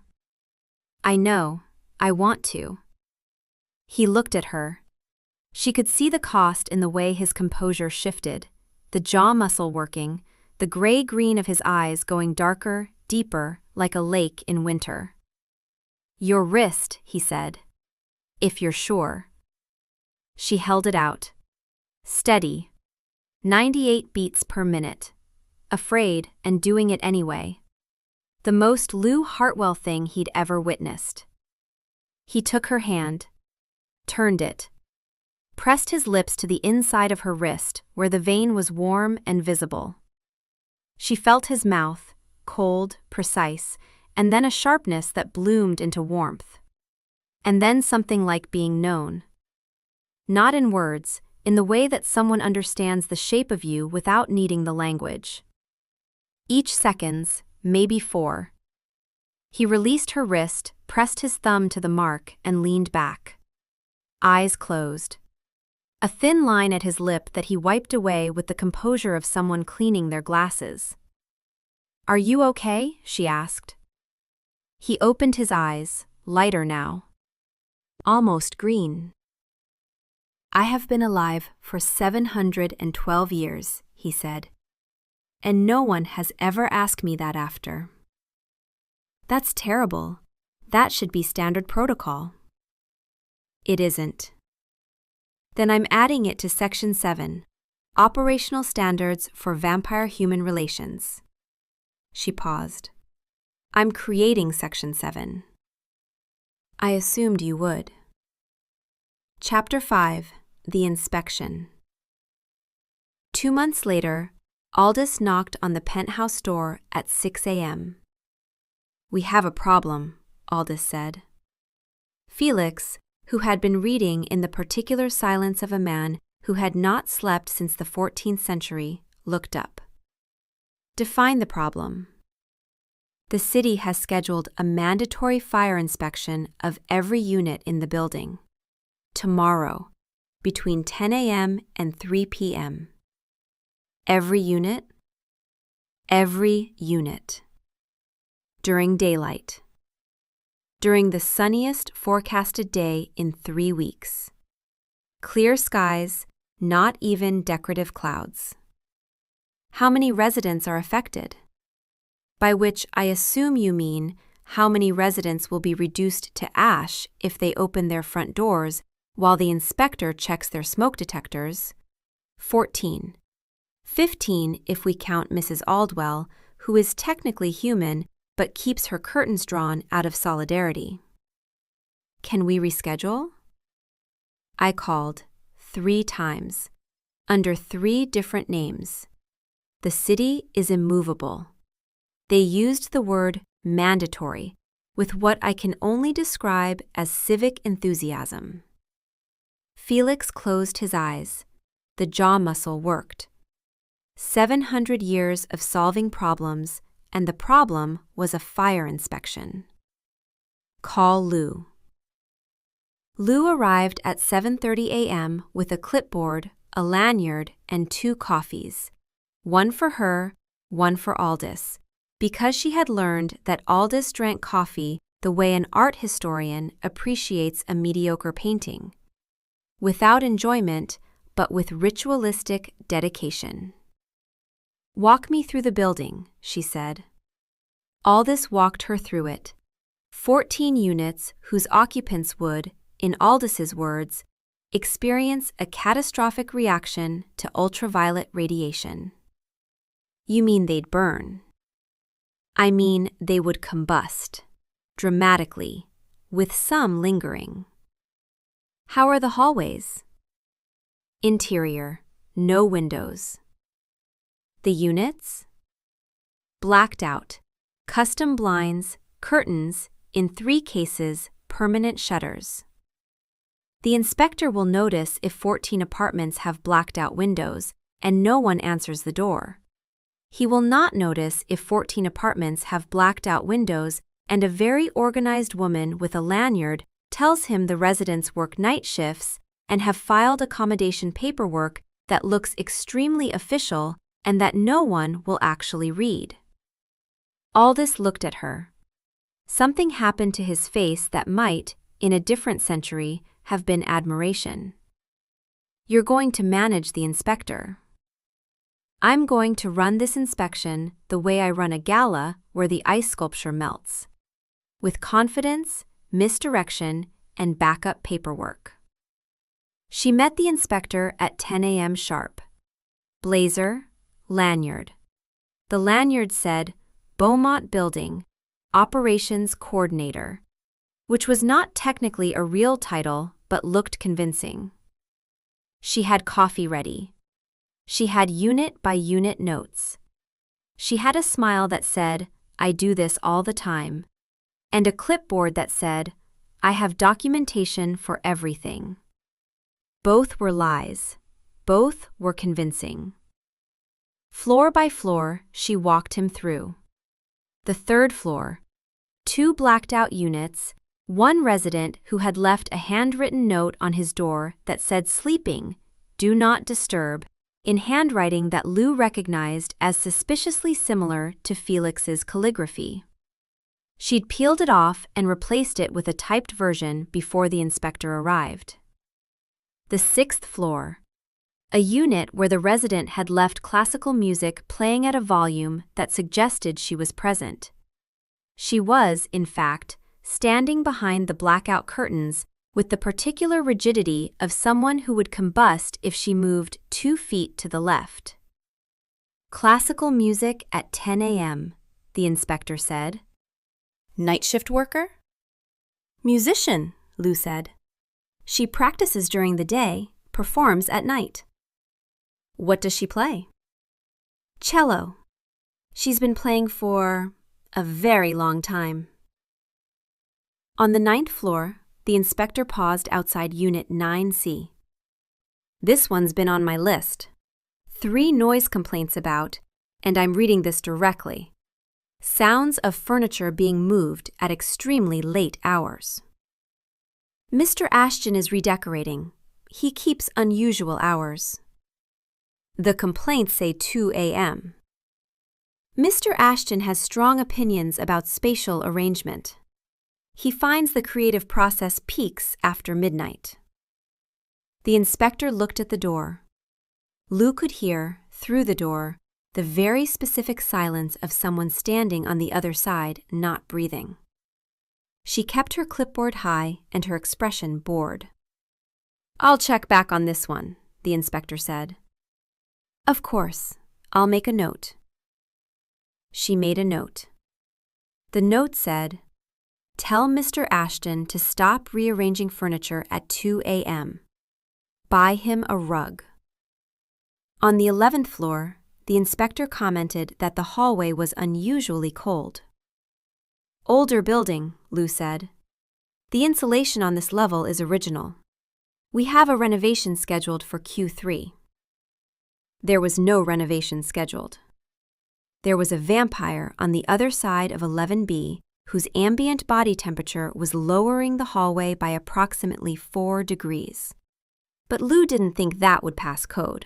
I know, I want to. He looked at her. She could see the cost in the way his composure shifted, the jaw muscle working, the gray-green of his eyes going darker, deeper, like a lake in winter. Your wrist, he said. If you're sure. She held it out. Steady. 98 beats per minute. Afraid and doing it anyway. The most Lou Hartwell thing he'd ever witnessed. He took her hand, turned it, pressed his lips to the inside of her wrist where the vein was warm and visible. She felt his mouth, cold, precise, and then a sharpness that bloomed into warmth. And then something like being known. Not in words, in the way that someone understands the shape of you without needing the language. Each seconds, maybe 4. He released her wrist, pressed his thumb to the mark, and leaned back. Eyes closed. A thin line at his lip that he wiped away with the composure of someone cleaning their glasses. "Are you okay?" she asked. He opened his eyes, lighter now. Almost green. "I have been alive for 712 years, he said. "And no one has ever asked me that after." "That's terrible. That should be standard protocol." "It isn't." "Then I'm adding it to Section 7, Operational Standards for Vampire-Human Relations." She paused. "I'm creating Section 7. "I assumed you would." Chapter 5. The Inspection. 2 months later, Aldous knocked on the penthouse door at 6 a.m. "We have a problem," Aldous said. Felix, who had been reading in the particular silence of a man who had not slept since the 14th century, looked up. "Define the problem." "The city has scheduled a mandatory fire inspection of every unit in the building. Tomorrow, between 10 a.m. and 3 p.m. "Every unit?" "Every unit. During daylight. During the sunniest forecasted day in 3 weeks. Clear skies, not even decorative clouds." "How many residents are affected?" "By which I assume you mean how many residents will be reduced to ash if they open their front doors while the inspector checks their smoke detectors." 14. 15 if we count Mrs. Aldwell, who is technically human but keeps her curtains drawn out of solidarity. "Can we reschedule?" I called 3 times, under 3 different names. The city is immovable. They used the word mandatory with what I can only describe as civic enthusiasm. Felix closed his eyes. The jaw muscle worked. 700 years of solving problems, and the problem was a fire inspection. "Call Lou." Lou arrived at 7:30 a.m. with a clipboard, a lanyard, and 2 coffees, one for her, one for Aldous, because she had learned that Aldous drank coffee the way an art historian appreciates a mediocre painting, without enjoyment, but with ritualistic dedication. "Walk me through the building," she said. Aldous walked her through it. 14 units whose occupants would, in Aldous's words, experience a catastrophic reaction to ultraviolet radiation. "You mean they'd burn?" "I mean they would combust, dramatically, with some lingering." "How are the hallways?" "Interior, no windows." "The units?" "Blacked out, custom blinds, curtains, in 3 cases, permanent shutters." "The inspector will notice if 14 apartments have blacked out windows and no one answers the door. He will not notice if 14 apartments have blacked out windows and a very organized woman with a lanyard tells him the residents work night shifts and have filed accommodation paperwork that looks extremely official and that no one will actually read." Aldous looked at her. Something happened to his face that might, in a different century, have been admiration. "You're going to manage the inspector." "I'm going to run this inspection the way I run a gala where the ice sculpture melts, with confidence, misdirection, and backup paperwork." She met the inspector at 10 a.m. sharp. Blazer, lanyard. The lanyard said, "Beaumont Building, Operations Coordinator," which was not technically a real title but looked convincing. She had coffee ready. She had unit-by-unit notes. She had a smile that said, "I do this all the time," and a clipboard that said, "I have documentation for everything." Both were lies. Both were convincing. Floor by floor, she walked him through. The 3rd floor. 2 blacked-out units, 1 resident who had left a handwritten note on his door that said sleeping, do not disturb, in handwriting that Lou recognized as suspiciously similar to Felix's calligraphy. She'd peeled it off and replaced it with a typed version before the inspector arrived. The 6th floor. A unit where the resident had left classical music playing at a volume that suggested she was present. She was, in fact, standing behind the blackout curtains with the particular rigidity of someone who would combust if she moved 2 feet to the left. Classical music at 10 a.m., the inspector said. Night shift worker? Musician, Lou said. She practices during the day, performs at night. What does she play? Cello. She's been playing for a very long time. On the 9th floor, the inspector paused outside Unit 9C. This one's been on my list. 3 noise complaints about, and I'm reading this directly. Sounds of furniture being moved at extremely late hours. Mr. Ashton is redecorating. He keeps unusual hours. The complaints say 2 a.m. Mr. Ashton has strong opinions about spatial arrangement. He finds the creative process peaks after midnight. The inspector looked at the door. Lou could hear, through the door, the very specific silence of someone standing on the other side, not breathing. She kept her clipboard high and her expression bored. "I'll check back on this one," the inspector said. "Of course. I'll make a note." She made a note. The note said, "Tell Mr. Ashton to stop rearranging furniture at 2 a.m. Buy him a rug." On the 11th floor, the inspector commented that the hallway was unusually cold. "Older building," Lou said. "The insulation on this level is original. We have a renovation scheduled for Q3. There was no renovation scheduled. There was a vampire on the other side of 11B whose ambient body temperature was lowering the hallway by approximately 4 degrees. But Lou didn't think that would pass code.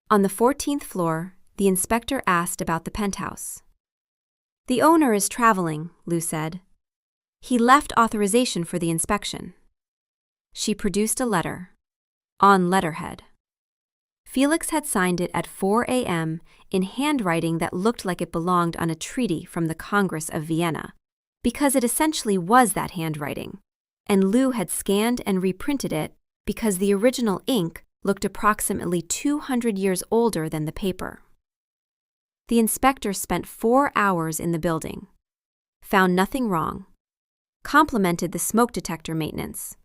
On the 14th floor, the inspector asked about the penthouse. "The owner is traveling," Lou said. "He left authorization for the inspection." She produced a letter, on letterhead. Felix had signed it at 4 a.m. in handwriting that looked like it belonged on a treaty from the Congress of Vienna, because it essentially was that handwriting, and Lou had scanned and reprinted it because the original ink looked approximately 200 years older than the paper. The inspector spent 4 hours in the building, found nothing wrong, complimented the smoke detector maintenance,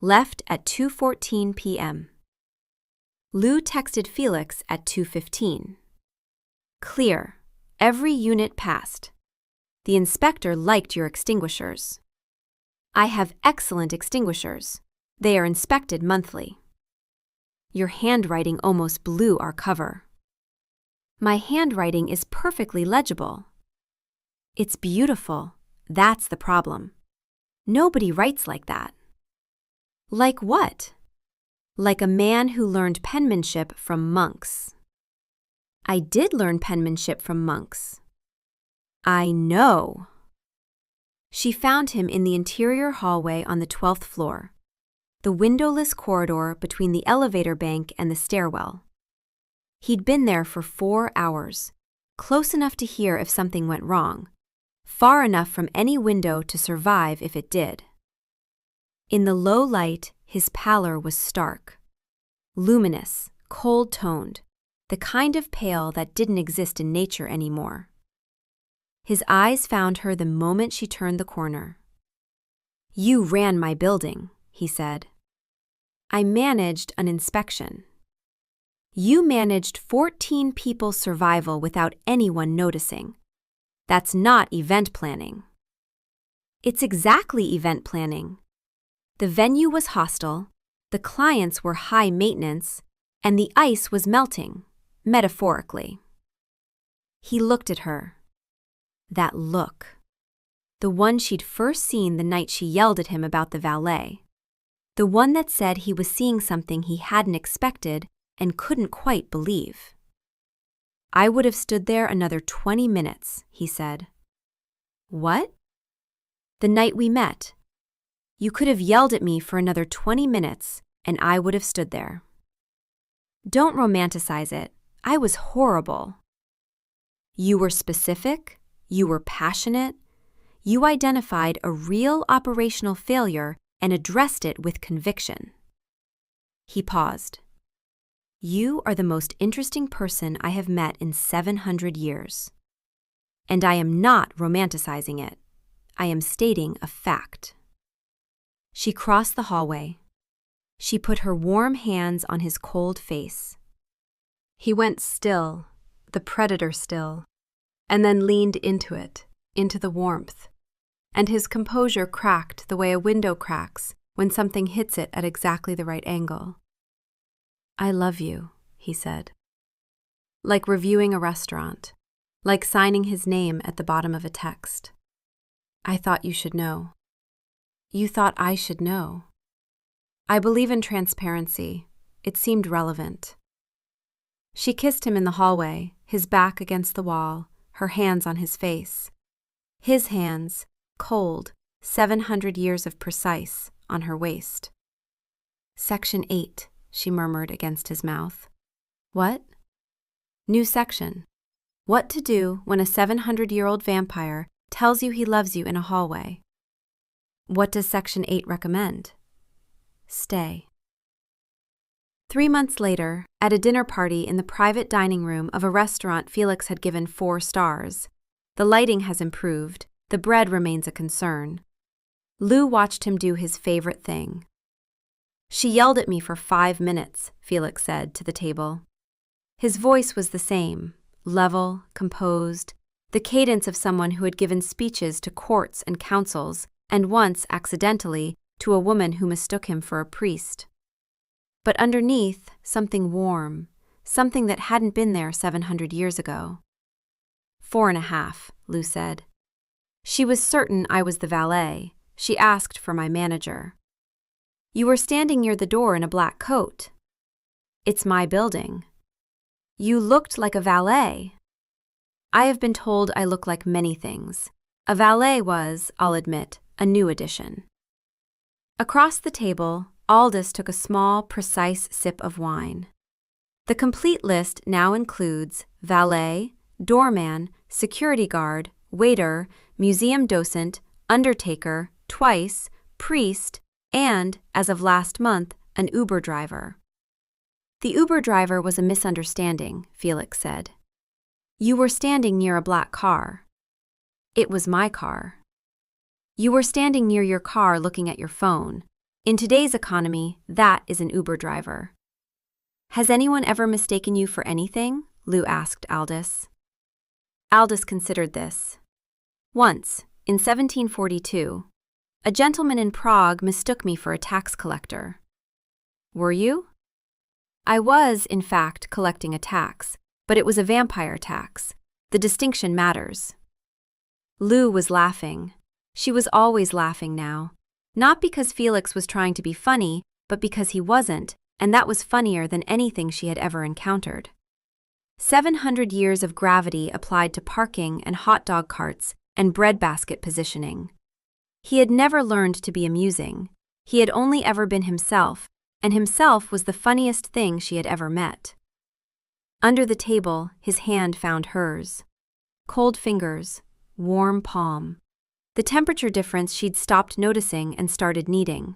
left at 2:14 p.m. Lou texted Felix at 2:15. "Clear. Every unit passed. The inspector liked your extinguishers. I have excellent extinguishers. They are inspected monthly. Your handwriting almost blew our cover. My handwriting is perfectly legible. It's beautiful. That's the problem. Nobody writes like that." "Like what?" "Like a man who learned penmanship from monks." "I did learn penmanship from monks." "I know." She found him in the interior hallway on the 12th floor, the windowless corridor between the elevator bank and the stairwell. He'd been there for 4 hours, close enough to hear if something went wrong, far enough from any window to survive if it did. In the low light, his pallor was stark, luminous, cold-toned, the kind of pale that didn't exist in nature anymore. His eyes found her the moment she turned the corner. "You ran my building," he said. "I managed an inspection. You managed 14 people's survival without anyone noticing. That's not event planning." "It's exactly event planning. The venue was hostile, the clients were high maintenance, and the ice was melting, metaphorically." He looked at her. That look. The one she'd first seen the night she yelled at him about the valet. The one that said he was seeing something he hadn't expected and couldn't quite believe. "I would have stood there another 20 minutes, he said. "What?" "The night we met. You could have yelled at me for another 20 minutes, and I would have stood there." "Don't romanticize it. I was horrible." "You were specific. You were passionate. You identified a real operational failure and addressed it with conviction." He paused. "You are the most interesting person I have met in 700 years. And I am not romanticizing it. I am stating a fact." She crossed the hallway. She put her warm hands on his cold face. He went still, the predator still, and then leaned into it, into the warmth. And his composure cracked the way a window cracks when something hits it at exactly the right angle. "I love you," he said. Like reviewing a restaurant, like signing his name at the bottom of a text. "I thought you should know. You thought I should know. I believe in transparency. It seemed relevant." She kissed him in the hallway, his back against the wall, her hands on his face. His hands, cold, 700 years of precise, on her waist. "Section 8, she murmured against his mouth. "What?" "New section. What to do when a 700-year-old vampire tells you he loves you in a hallway." "What does Section 8 recommend?" "Stay." 3 months later, at a dinner party in the private dining room of a restaurant Felix had given 4 stars. The lighting has improved. The bread remains a concern. Lou watched him do his favorite thing. "She yelled at me for 5 minutes, Felix said to the table. His voice was the same, level, composed, the cadence of someone who had given speeches to courts and councils, and once, accidentally, to a woman who mistook him for a priest. But underneath, something warm, something that hadn't been there 700 years ago. 4.5, Lou said. "She was certain I was the valet. She asked for my manager." "You were standing near the door in a black coat." "It's my building." "You looked like a valet." "I have been told I look like many things. A valet was, I'll admit, a new addition." Across the table, Aldous took a small, precise sip of wine. The complete list now includes valet, doorman, security guard, waiter, museum docent, undertaker, twice, priest, and, as of last month, an Uber driver. "The Uber driver was a misunderstanding," Felix said. "You were standing near a black car." "It was my car." "You were standing near your car looking at your phone. In today's economy, that is an Uber driver." "Has anyone ever mistaken you for anything?" Lou asked Aldous. Aldous considered this. "Once, in 1742, a gentleman in Prague mistook me for a tax collector." "Were you?" "I was, in fact, collecting a tax, but it was a vampire tax. The distinction matters." Lou was laughing. She was always laughing now. Not because Felix was trying to be funny, but because he wasn't, and that was funnier than anything she had ever encountered. 700 years of gravity applied to parking and hot dog carts and breadbasket positioning. He had never learned to be amusing. He had only ever been himself, and himself was the funniest thing she had ever met. Under the table, his hand found hers. Cold fingers, warm palm. The temperature difference she'd stopped noticing and started needing.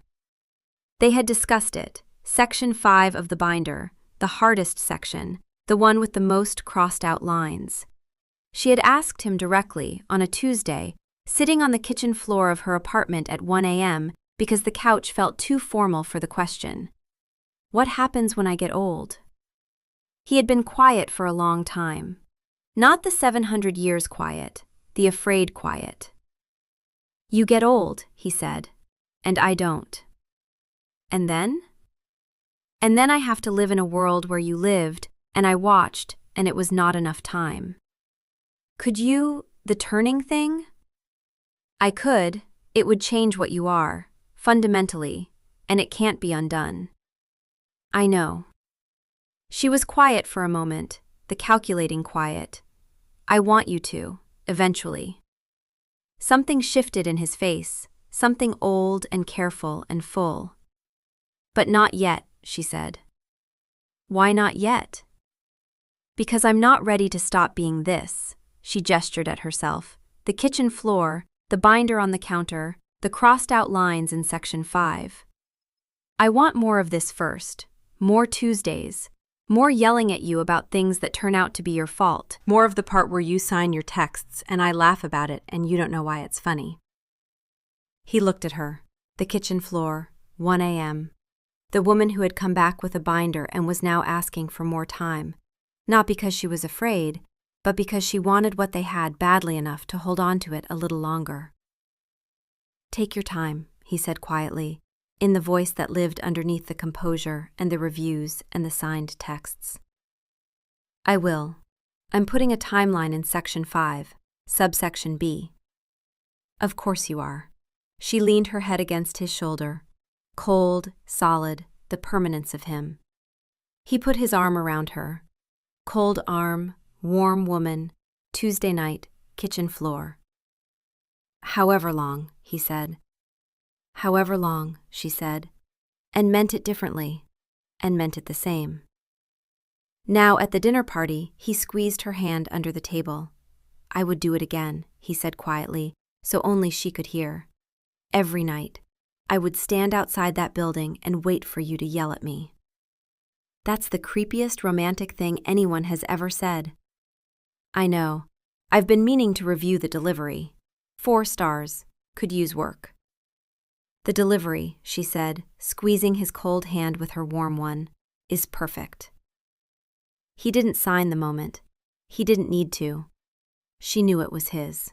They had discussed it, Section 5 of the binder, the hardest section, the one with the most crossed-out lines. She had asked him directly, on a Tuesday, sitting on the kitchen floor of her apartment at 1 a.m. because the couch felt too formal for the question. "What happens when I get old?" He had been quiet for a long time. Not the 700 years quiet, the afraid quiet. "You get old," he said, "and I don't." "And then?" "And then I have to live in a world where you lived, and I watched, and it was not enough time." "Could you, the turning thing?" I could. It would change what you are, fundamentally, and it can't be undone. I know. She was quiet for a moment, the calculating quiet. I want you to, eventually. Something shifted in his face, something old and careful and full. But not yet, she said. Why not yet? Because I'm not ready to stop being this, she gestured at herself. The kitchen floor, the binder on the counter, the crossed-out lines in section 5. I want more of this first, more Tuesdays, more yelling at you about things that turn out to be your fault, more of the part where you sign your texts and I laugh about it and you don't know why it's funny. He looked at her. The kitchen floor, 1 a.m. The woman who had come back with a binder and was now asking for more time, not because she was afraid, but because she wanted what they had badly enough to hold on to it a little longer. Take your time, he said quietly, in the voice that lived underneath the composure and the reviews and the signed texts. I will. I'm putting a timeline in section 5, subsection B. Of course you are. She leaned her head against his shoulder, cold, solid, the permanence of him. He put his arm around her. Cold arm, warm woman, Tuesday night, kitchen floor. However long, he said. However long, she said, and meant it differently, and meant it the same. Now at the dinner party, he squeezed her hand under the table. I would do it again, he said quietly, so only she could hear. Every night, I would stand outside that building and wait for you to yell at me. That's the creepiest romantic thing anyone has ever said. I know. I've been meaning to review the delivery. 4 stars. Could use work. The delivery, she said, squeezing his cold hand with her warm one, is perfect. He didn't sign the moment. He didn't need to. She knew it was his.